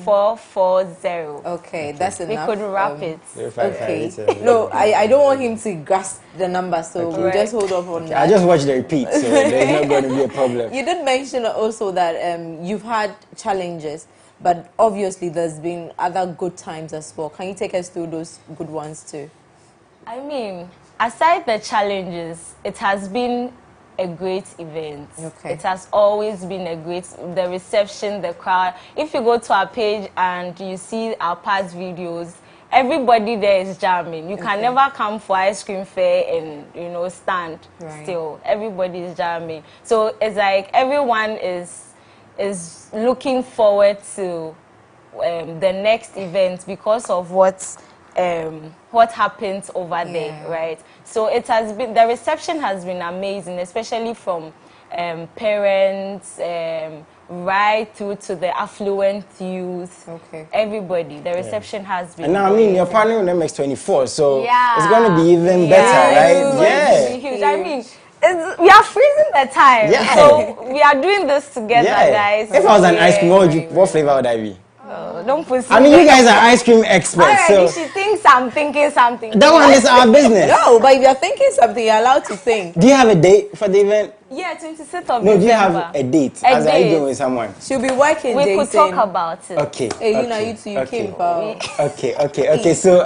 055-8077-440. Okay, that's enough. We could wrap it. Okay. No, I don't want him to grasp the number, so we'll just hold off on that. I just watched the repeat, so there's not going to be a problem. You did mention also that you've had challenges, but obviously there's been other good times as well. Can you take us through those good ones too? I mean, aside the challenges, it has been a great event. Okay. It has always been a great, the reception, the crowd. If you go to our page and you see our past videos, everybody there is jamming. You can never come for ice cream fair and, you know, stand still. Everybody is jamming. So it's like everyone is looking forward to the next event because of what happens over there, right? So it has been, the reception has been amazing, especially from parents, right through to the affluent youth. Okay. Everybody, the reception has been. And now, I mean, you're partnering with MX24, so Yeah. it's going to be even better, right? It's huge. I mean, we are freezing the time, so we are doing this together, guys. If I was an ice cream, what flavor would I be? Don't put. I mean, you guys are ice cream experts, Already, so she thinks I'm thinking something. that one is our business. No, but if you're thinking something, you're allowed to think. Do you have a date for the event? Yeah, 26th of No, December. do you have a date? As are you doing with someone? She'll be working. We could Jason. talk about it. Okay. Hey, you know, okay, you two, you okay. came for. Okay. So,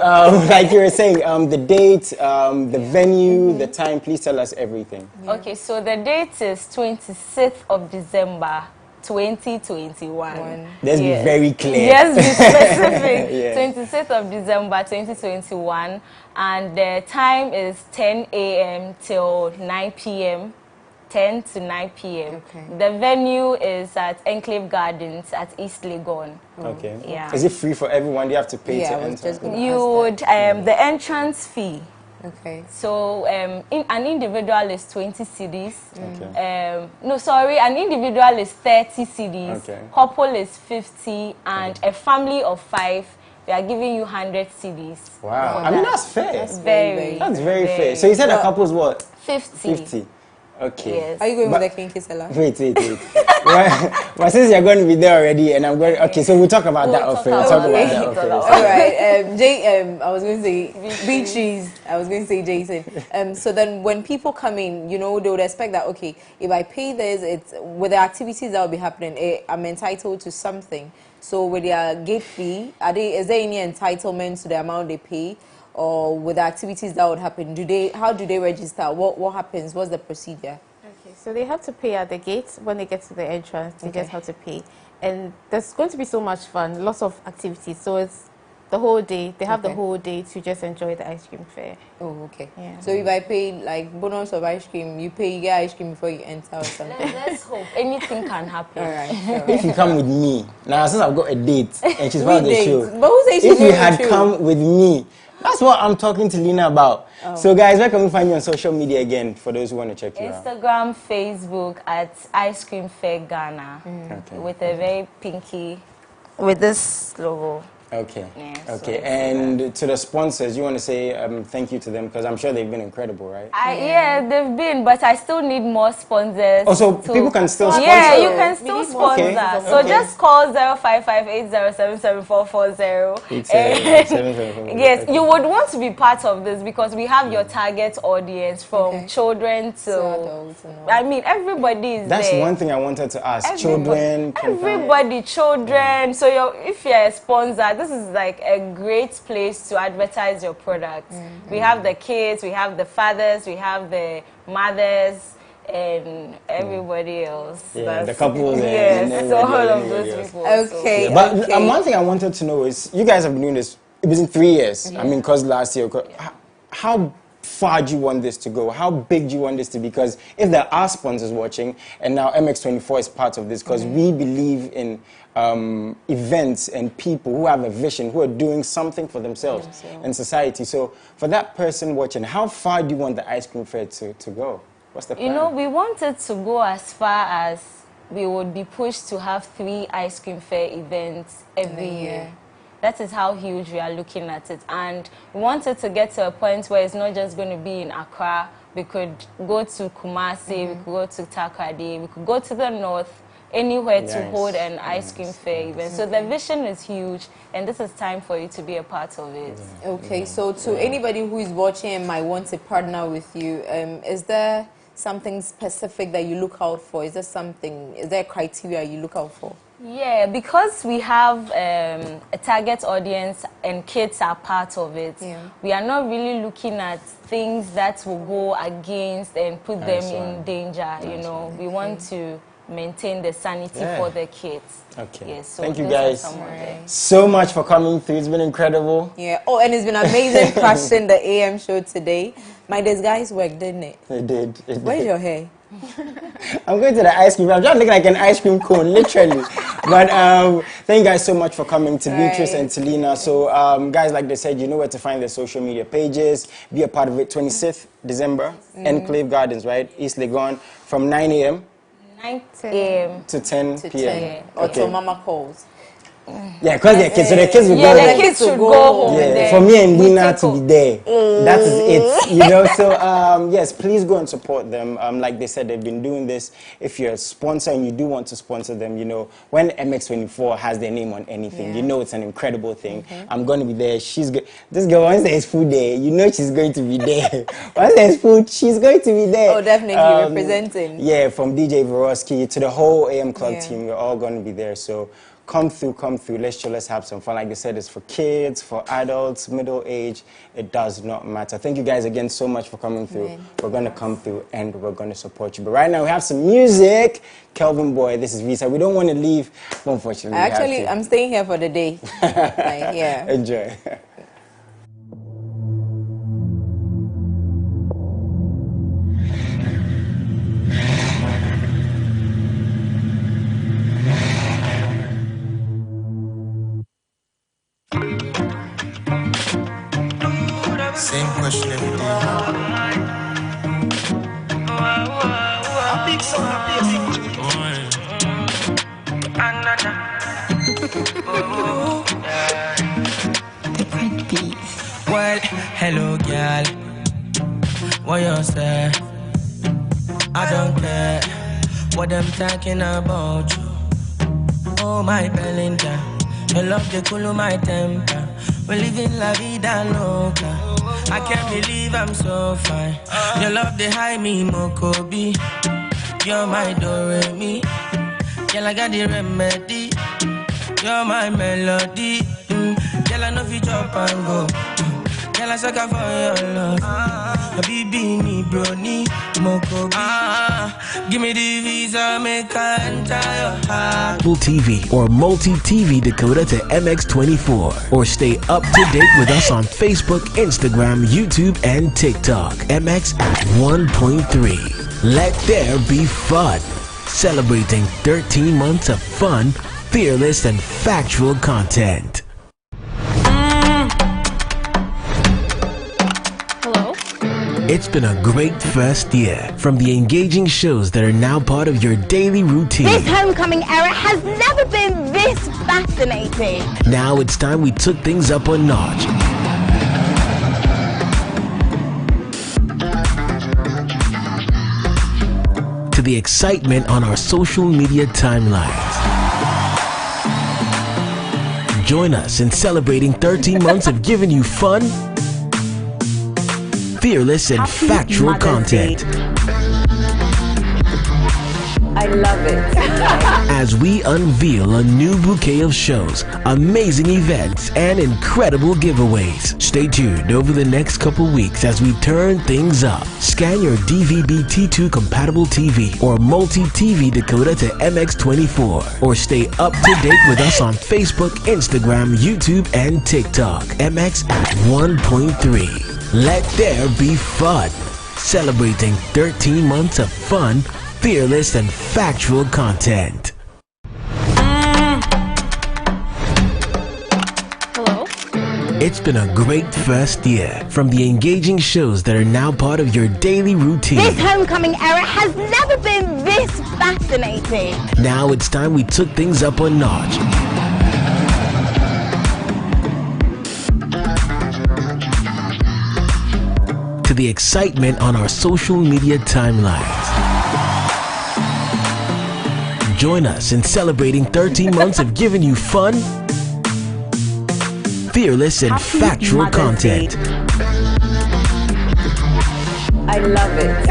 like you were saying, the date, the venue, the time. Please tell us everything. Okay, so the date is 26th of December. 2021. Let's be very clear. Yes, be specific. Yeah. 26th of December 2021, and the time is 10 a.m. till 9 p.m. 10 to 9 p.m. Okay. The venue is at Enclave Gardens at East Legon. Okay. Yeah. Is it free for everyone? Do you have to pay to enter? You would the entrance fee Okay. So an individual is 20 cedis. Okay. No, sorry, an individual is 30 cedis. Okay. Couple is 50, and a family of 5, we are giving you 100 cedis. Wow. I mean, that's fair. That's very, That's very fair. So you said a couple's what? 50. 50. Okay. Yes. Are you going with the kinky seller? Wait. Well, since you're going to be there already, and I'm going. Okay, so we'll talk about that off. We'll talk about that off. All right. I was going to say Beatrice. I was going to say Jason. So then, when people come in, you know, they would expect that okay, if I pay this, it's with the activities that will be happening, I'm entitled to something. So with their gate fee, is there any entitlement to the amount they pay? Or with the activities that would happen, how do they register? What happens? What's the procedure? Okay, so they have to pay at the gate. When they get to the entrance, they just have to pay. And there's going to be so much fun, lots of activities. So it's the whole day. They have the whole day to just enjoy the ice cream fair. Oh, okay. Yeah. So if I pay like bonus of ice cream, you get ice cream before you enter or something? Let's hope. Anything can happen. All right, sure. If you come with me, now since I've got a date and she's part of the date? show, But who says she's if you going had with you? come with me, that's what I'm talking to Lina about. Oh. So guys, where can we find you on social media again for those who want to check you out? Instagram, Facebook at Ice Cream Fair Ghana with a very pinky, with this logo. Okay. Yeah, Okay. And to the sponsors, you want to say thank you to them because I'm sure they've been incredible, right? Yeah, they've been, but I still need more sponsors. Oh, so people can still sponsor? Yeah, you can still sponsor. Okay. So Okay. just call 05580777440. Yes, you would want to be part of this because we have your target audience from children to adults. I mean, everybody is That's there. one thing I wanted to ask. Children. Everybody, children. So if you're a sponsor, this is like a great place to advertise your product. We have the kids, we have the fathers, we have the mothers, and everybody else. Yeah, the couples. Yes, so all of those people. Okay. Yeah, but one thing I wanted to know is, you guys have been doing this, it was in 3 years. I mean, because last year, how far do you want this to go? How big do you want this to be? Because if there are sponsors watching, and now MX24 is part of this, because we believe in events and people who have a vision, who are doing something for themselves in society. So for that person watching, how far do you want the ice cream fair to go? What's the plan? You know, we wanted to go as far as we would be pushed to have 3 ice cream fair events every year. That is how huge we are looking at it. And we wanted to get to a point where it's not just going to be in Accra. We could go to Kumasi, we could go to Takoradi, we could go to the north, anywhere to hold an ice cream fair event. So the vision is huge, and this is time for you to be a part of it. Okay, so to anybody who is watching and might want to partner with you, is there something specific that you look out for? Is there a criteria you look out for? Yeah, because we have a target audience and kids are part of it, we are not really looking at things that will go against and put them in danger, you know. We want to maintain the sanity for the kids. Okay. Yes, so thank you those are guys some of them. so much for coming through. It's been incredible. Yeah. Oh, and it's been amazing crashing the AM show today. My disguise worked, didn't it? It did. Where's your hair? I'm going to the ice cream. I'm trying to look like an ice cream cone, literally. But thank you guys so much for coming, to Beatrice and to Lina. So, guys, like they said, you know where to find their social media pages. Be a part of it. 26th December, Enclave Gardens, right? East Legon, from 9 a.m. 9 a.m. to 10 p.m. Or till Mama calls. Yeah, because they're kids, so the kids will go. Yeah, the kids should go home. Yeah, for me and Lina to be there. That is it, you know. So yes, please go and support them. Like they said, they've been doing this. If you're a sponsor and you do want to sponsor them, you know, when MX24 has their name on anything, you know it's an incredible thing. I'm going to be there. She's good. This girl, once there's food there, you know she's going to be there. Once there's food, she's going to be there. Oh, definitely representing. Yeah, from DJ Vorosky to the whole AM Club team, we're all going to be there. So come through, let's chill, let's have some fun. Like they said, it's for kids, for adults, middle age, it does not matter. Thank you guys again so much for coming through. We're going to come through and we're going to support you. But right now we have some music. Kelvin Boy, this is Visa. We don't want to leave, but unfortunately Actually, I'm staying here for the day. Yeah. Enjoy. Same question every day. Well, hello, girl. What you say? I don't care what I'm talking about you. Oh, my Belinda, your love the cool my temper. We're living la vida loca. I can't believe I'm so fine. Your love the high me Mokobi. You're my do-re-mi. Girl, I got the remedy. You're my melody. Girl, I know if you chop and go. Girl, I suck for your love. Baby, me brony, Mokobi. Give me the visa, make I enter your heart. Apple TV or multi-TV decoder to MX24, or stay up to date with us on Facebook, Instagram, YouTube, and TikTok. MX at 1.3. Let there be fun. Celebrating 13 months of fun, fearless, and factual content. It's been a great first year, from the engaging shows that are now part of your daily routine. This homecoming era has never been this fascinating. Now it's time we took things up a notch. To the excitement on our social media timelines. Join us in celebrating 13 months of giving you fun, fearless, and factual content. I love it. As we unveil a new bouquet of shows, amazing events, and incredible giveaways. Stay tuned over the next couple weeks as we turn things up. Scan your DVB-T2 compatible TV or multi-TV decoder to MX24, or stay up to date with us on Facebook, Instagram, YouTube, and TikTok. MX at 1.3. Let there be fun. Celebrating 13 months of fun, fearless, and factual content. Hello? It's been a great first year, from the engaging shows that are now part of your daily routine. This homecoming era has never been this fascinating. Now it's time we took things up a notch. To the excitement on our social media timelines. Join us in celebrating 13 months of giving you fun, fearless, and factual content. I love it.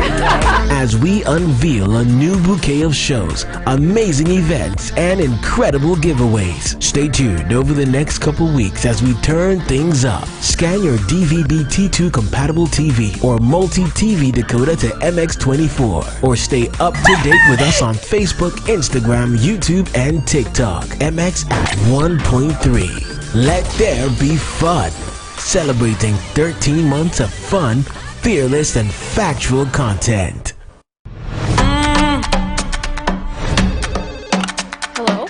As we unveil a new bouquet of shows, amazing events, and incredible giveaways. Stay tuned over the next couple weeks as we turn things up. Scan your DVB-T2 compatible TV or multi-TV decoder to MX24, or stay up to date with us on Facebook, Instagram, YouTube, and TikTok. MX at 1.3. Let there be fun. Celebrating 13 months of fun, fearless, and factual content. Hello?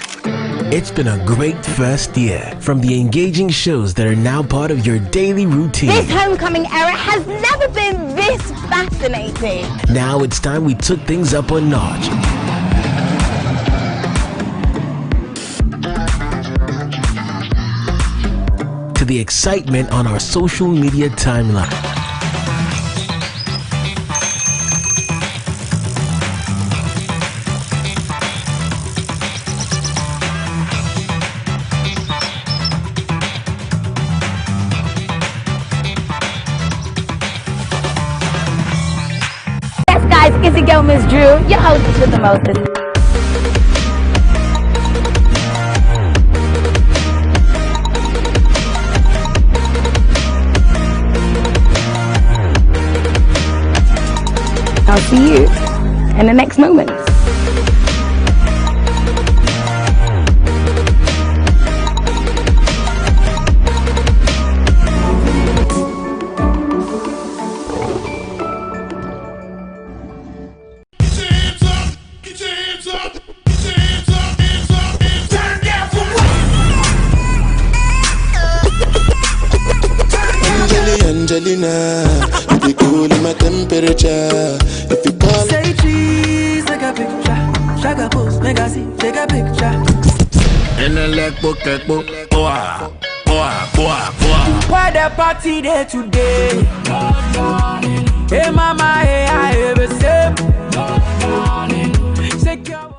It's been a great first year, from the engaging shows that are now part of your daily routine. This homecoming era has never been this fascinating. Now it's time we took things up a notch. To the excitement on our social media timeline. Yes, guys, it's your girl, Miss Drew, your hostess with the mostest. I'll see you in the next moment. Angelina, you be cool in my temperature. If you call Say cheese, picture. Shaka pose, make I see, take a picture. In the leg book, boah. Where the party there today? Hey mama, hey I have a sip. Secure.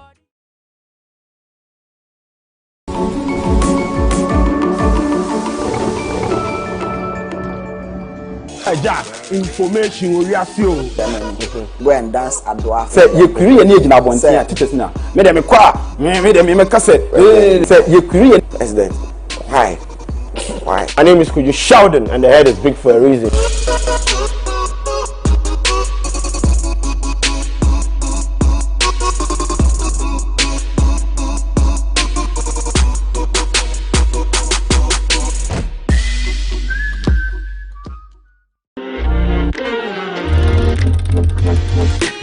Information we have you. Go and dance at Dwarf. Say you create any na bontia teachers na. Me dem kwa, me dem me kase. Say you create President. Why? Why? My name is Kuju Sheldon and the head is big for a reason.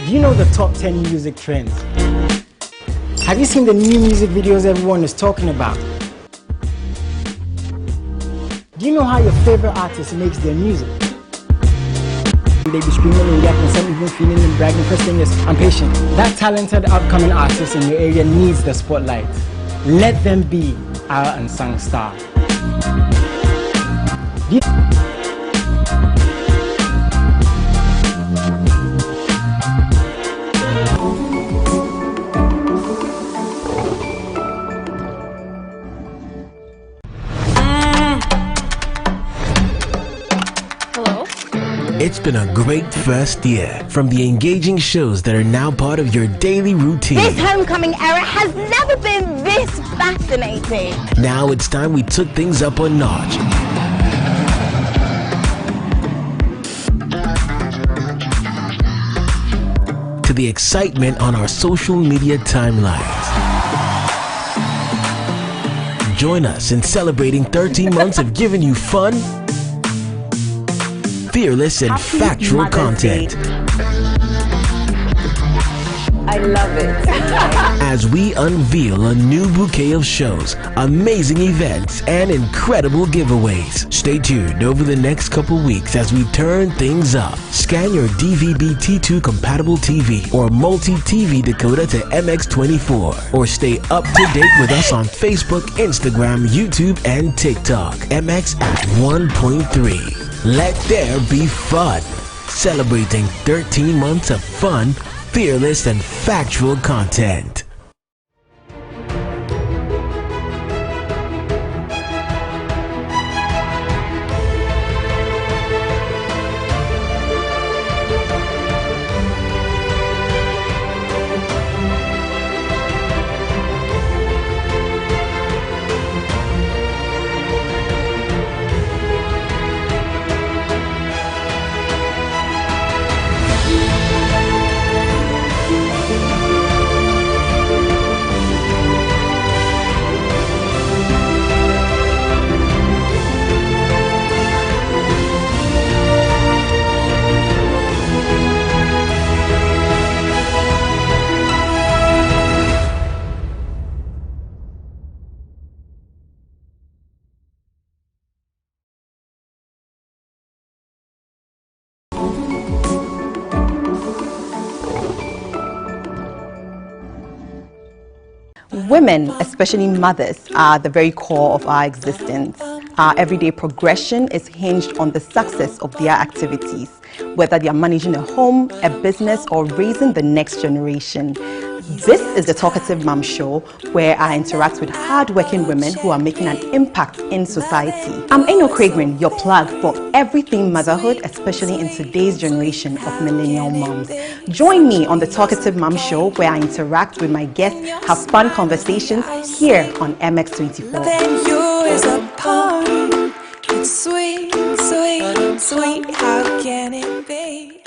Do you know the top 10 music trends? Have you seen the new music videos everyone is talking about? Do you know how your favorite artist makes their music? They be screaming and yapping, some even feeling and bragging. First thing is, I'm patient. That talented upcoming artist in your area needs the spotlight. Let them be our unsung star. It's been a great first year, from the engaging shows that are now part of your daily routine. This homecoming era has never been this fascinating. Now it's time we took things up a notch. To the excitement on our social media timelines. Join us in celebrating 13 months of giving you fun, fearless and factual content. I love it. As we unveil a new bouquet of shows, amazing events, and incredible giveaways. Stay tuned over the next couple weeks as we turn things up. Scan your DVB-T2 compatible TV or multi-TV decoder to MX24, or stay up to date with us on Facebook, Instagram, YouTube, and TikTok. MX at 1.3. Let there be fun. Celebrating 13 months of fun, fearless and factual content. Women, especially mothers, are the very core of our existence. Our everyday progression is hinged on the success of their activities, whether they are managing a home, a business, or raising the next generation. This is the Talkative Mom Show, where I interact with hard-working women who are making an impact in society. I'm Eno Craigrin, your plug for everything motherhood, especially in today's generation of millennial moms. Join me on the Talkative Mom Show, where I interact with my guests, have fun conversations here on MX24. Then you is a poem. It's sweet, sweet, sweet. How can it be?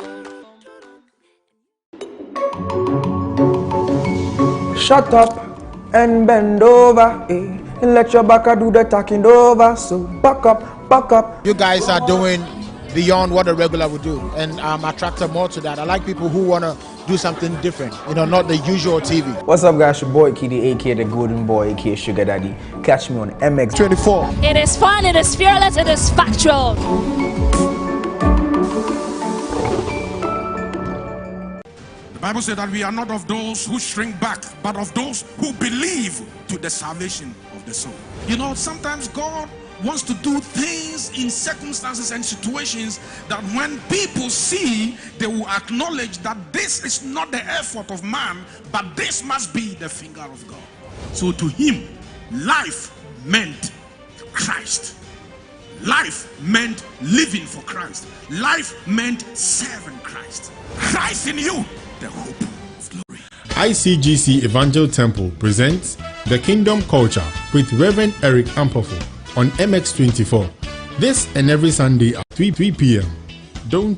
Shut up and bend over, and let your back do the talking over. So back up, back up. You guys are doing beyond what a regular would do, and I'm attracted more to that. I like people who want to do something different, you know, not the usual TV. What's up, guys? Your boy Kiddy, aka the Golden Boy, aka Sugar Daddy. Catch me on MX24. It is fun, it is fearless, it is factual. Bible says that we are not of those who shrink back, but of those who believe to the salvation of the soul. You know, sometimes God wants to do things in circumstances and situations that when people see, they will acknowledge that this is not the effort of man, but this must be the finger of God. So to him, life meant Christ. Life meant living for Christ. Life meant serving Christ. Christ in you, the hope of glory. ICGC Evangel Temple presents The Kingdom Culture with Reverend Eric Ampofo on MX24. This and every Sunday at 3 p.m. Don't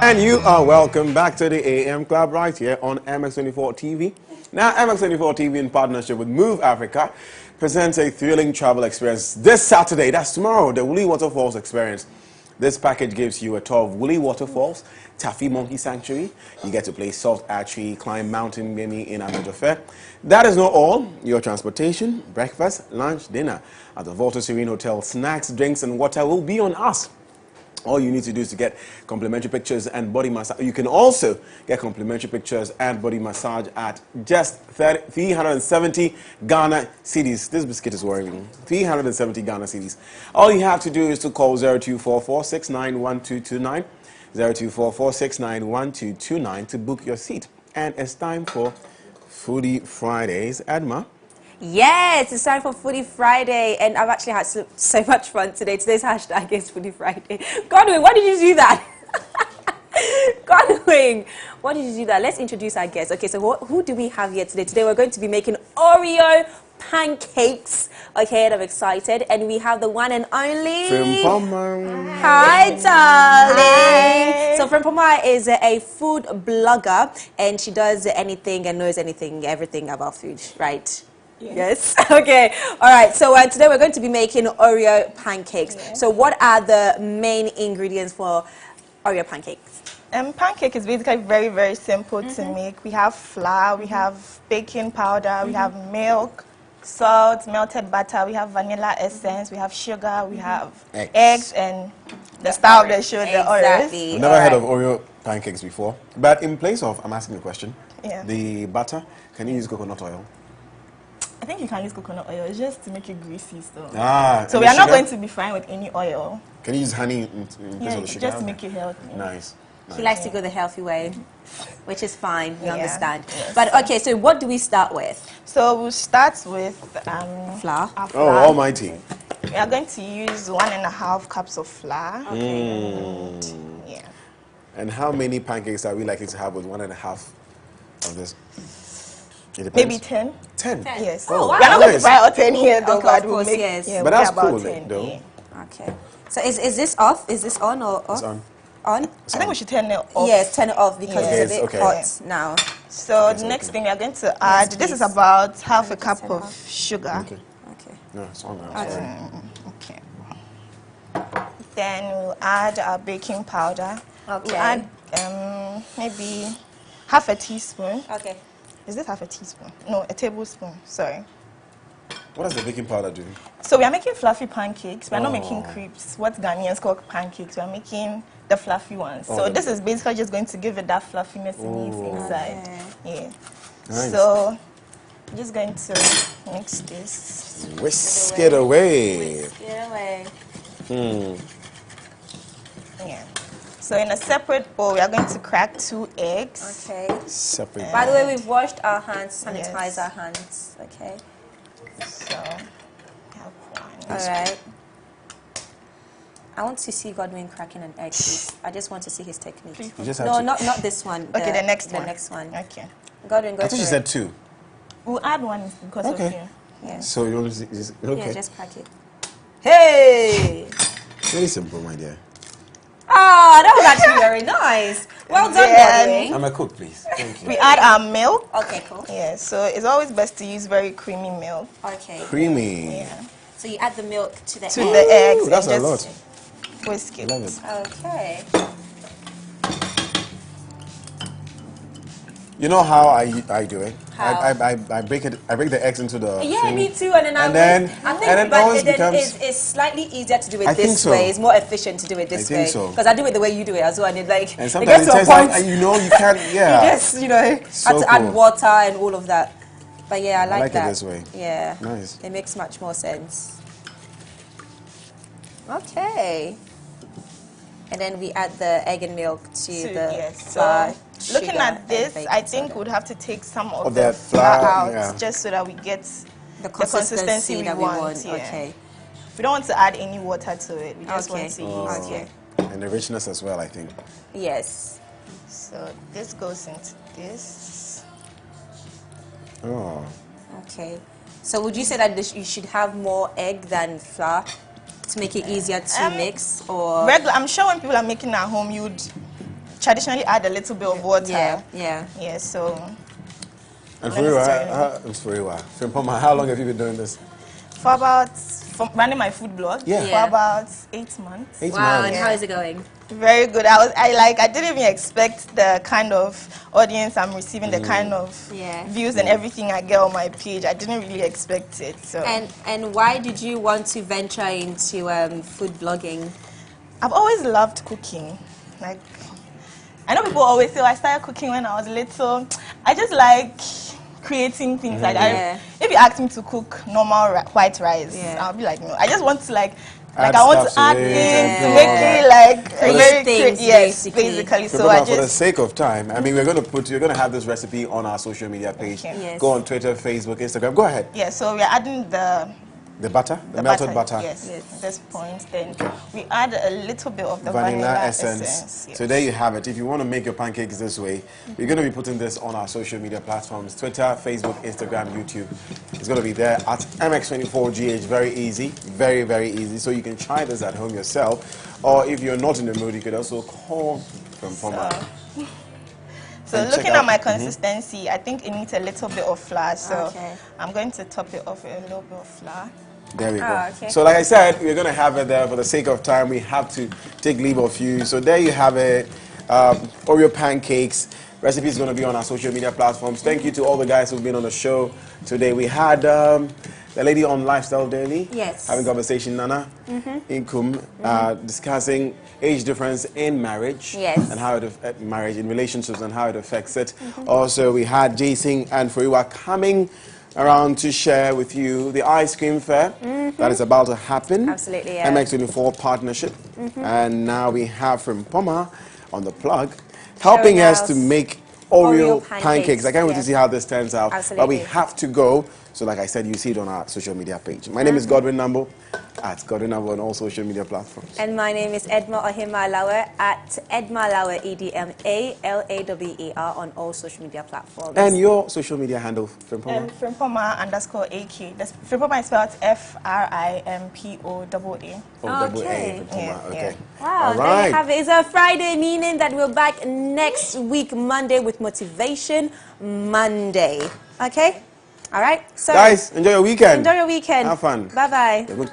And you are welcome back to the AM Club right here on MX24 TV. Now, MX24 TV in partnership with Move Africa presents a thrilling travel experience this Saturday. That's tomorrow, the Woolly Waterfalls experience. This package gives you a tour of Woolly Waterfalls, Taffy Monkey Sanctuary. You get to play soft archery, climb mountain mini in Amateur Fair. That is not all. Your transportation, breakfast, lunch, dinner at the Volta Serene Hotel, snacks, drinks, and water will be on us. All you need to do is to get complimentary pictures and body massage. You can also get complimentary pictures and body massage at just 370 Ghana cedis. This biscuit is worrying me. 370 Ghana cedis. All you have to do is to call 0244-691229, 0244-691229 to book your seat. And it's time for Foodie Fridays. Edma? Yes, it's time for Foodie Friday, and I've actually had so much fun today. Today's hashtag is Foodie Friday. Godwin, why did you do that? Godwin, why did you do that? Let's introduce our guests. Okay, so who do we have here today? Today we're going to be making Oreo pancakes. Okay, and I'm excited. And we have the one and only... Hi, darling. Hi. So Frimpoma is a food blogger, and she does anything and knows everything about food, right? Yes. Okay. All right. So today we're going to be making Oreo pancakes. Yeah. So what are the main ingredients for Oreo pancakes? Pancake is basically very, very simple to make. We have flour, we have baking powder, we have milk, salt, melted butter, we have vanilla essence, we have sugar, we have eggs and the star of the show, the Oreos. I've never heard of Oreo pancakes before. But in place of, I'm asking a question, the butter, can you use coconut oil? I think you can use coconut oil just to make it greasy still. So we are not going to be frying with any oil. Can you use honey in place of the sugar? Just to make it healthy. Nice. He likes to go the healthy way, which is fine, we understand. Yes. But okay, so what do we start with? So we'll start with flour. Oh, almighty. We are going to use 1.5 cups of flour. Okay. Yeah. And how many pancakes are we likely to have with 1.5 of this? Maybe 10. 10? Yes. Oh, wow. We are not going to buy all 10 here, though, but we'll make, but that's cool, though. Yeah. Okay. So is this off? Is this on or off? It's on. I think we should turn it off. Yes, turn it off because it's a bit hot now. So the next thing we are going to add, this is about half a cup of sugar. Okay. No, it's on now. Okay. Then we'll add our baking powder. Okay. We'll add maybe half a teaspoon. Okay. Is this half a teaspoon? No, a tablespoon. Sorry. What does the baking powder do? So we are making fluffy pancakes. We are not making Oh. crepes. What Ghanaians call pancakes. We are making the fluffy ones. Oh, So the- this is basically just going to give it that fluffiness Oh. inside. Yeah. Nice. So I'm just going to mix this. Whisk it away. Whisk it away. Yeah. So in a separate bowl, we are going to crack 2 eggs. Okay. Separate. By the way, we've washed our hands, sanitized Yes. our hands. Okay. So we have one. All right. I want to see Godwin cracking an egg, please. I just want to see his technique. You just have No, to- not this one. Okay, the next one. The next one. Okay. Godwin, go I thought you for said it. 2. We'll add one because of Okay. you. Yeah. So you only okay. Yeah, just crack it. Hey! Very simple, my dear. Ah, that was actually very nice. Well done, Godwin. I'm a cook, please. Thank you. We add our milk. Okay, cool. Yeah, so it's always best to use very creamy milk. Okay. Creamy. Yeah. So you add the milk to the To egg. the eggs. Ooh, that's and a just lot. Whisk it. Love it. Okay. You know how I do it? How? I break it. I break the eggs into the. Yeah, thing. me too. And then And then- I think, and then but always it then becomes- it's slightly easier to do it I think this so. way. It's more efficient to do it this I think way. so. Because I do it the way you do it as well, and it like And it sometimes gets it to a tastes point. like you know you can't. Yeah. You just had So to add cool. water and all of that. But yeah, I like like it that. this way. Yeah. Nice. It makes much more sense. Okay. And then we add the egg and milk to the yes. flour, So looking sugar, at and this, baking I think soda. we'd have to take some of Of the that flour flour, out yeah. just so that we get the consistency we that want. we want. Yeah. Okay. We don't want to add any water to it. We just Okay. want to use Okay. And the richness as well, I think. Yes. So this goes into this. Oh. Okay. So would you say that you should have more egg than flour to make it easier to mix, or I'm sure when people are making at home, you'd traditionally add a little bit of water. Yeah, yeah. Yeah, so. And Let me Furiwa, Frimpoma, how long have you been doing this? For about, from running my food blog, Yeah. for about 8 months. 8 wow, months. and how is it going? Very good. I didn't even expect the kind of audience I'm receiving, the kind of views and everything I get on my page. I didn't really expect it. So. And why did you want to venture into food blogging? I've always loved cooking. Like, I know people always say, I started cooking when I was little. I just like creating things like that. If you ask me to cook normal white rice, I'll be like, no. I just want to I want to add things to make it like very things, yes, basically. So I for the just sake of time, I mean, you're going to have this recipe on our social media page. Okay. Yes. Go on Twitter, Facebook, Instagram. Go ahead. yeah. So we're adding the butter, the melted butter. Yes, at this point. Then we add a little bit of the Vanilla essence. Yes. So there you have it. If you want to make your pancakes this way, we're going to be putting this on our social media platforms: Twitter, Facebook, Instagram, YouTube. It's going to be there at MX24GH. Very easy, very, very easy. So you can try this at home yourself, or if you're not in the mood, you could also call from Poma. So And looking check at out- my consistency, I think it needs a little bit of flour. So Okay. I'm going to top it off with a little bit of flour. There we go. Ah, okay. So like I said, we're going to have it there. For the sake of time, we have to take leave of you. So there you have it. Oreo pancakes. Recipe is going to be on our social media platforms. Thank you to all the guys who've been on the show today. We had the lady on Lifestyle Daily. Yes. Having conversation, Nana. Inkum, discussing age difference in marriage. Yes. And how it marriage in relationships and how it affects it. Also, we had Jason and Furiwa coming around to share with you the ice cream fair that is about to happen. Absolutely, yeah. MX24 partnership. And now we have from Poma on the plug, helping Showing us us to make Oreo Oreo pancakes. I can't wait to yes. see how this turns out. Absolutely. But we have to go. So like I said, you see it on our social media page. My name is Godwin Namboh, at Godwin Namboh on all social media platforms. And my name is Edma Ohimalawe at Edma Lawe, EDMALAWER on all social media platforms. And your social media handle, Frimpoma? Frimpoma_AK. Frimpoma is spelled FRIMPOAA. Oh, double A, Okay. Frimpoma. Yeah, Okay. Wow, All there right. you have it. It's a Friday, meaning that we're back next week, Monday, with Motivation Monday. Okay? All right? So Guys, enjoy your weekend. enjoy your weekend. Have fun. Bye-bye. Good.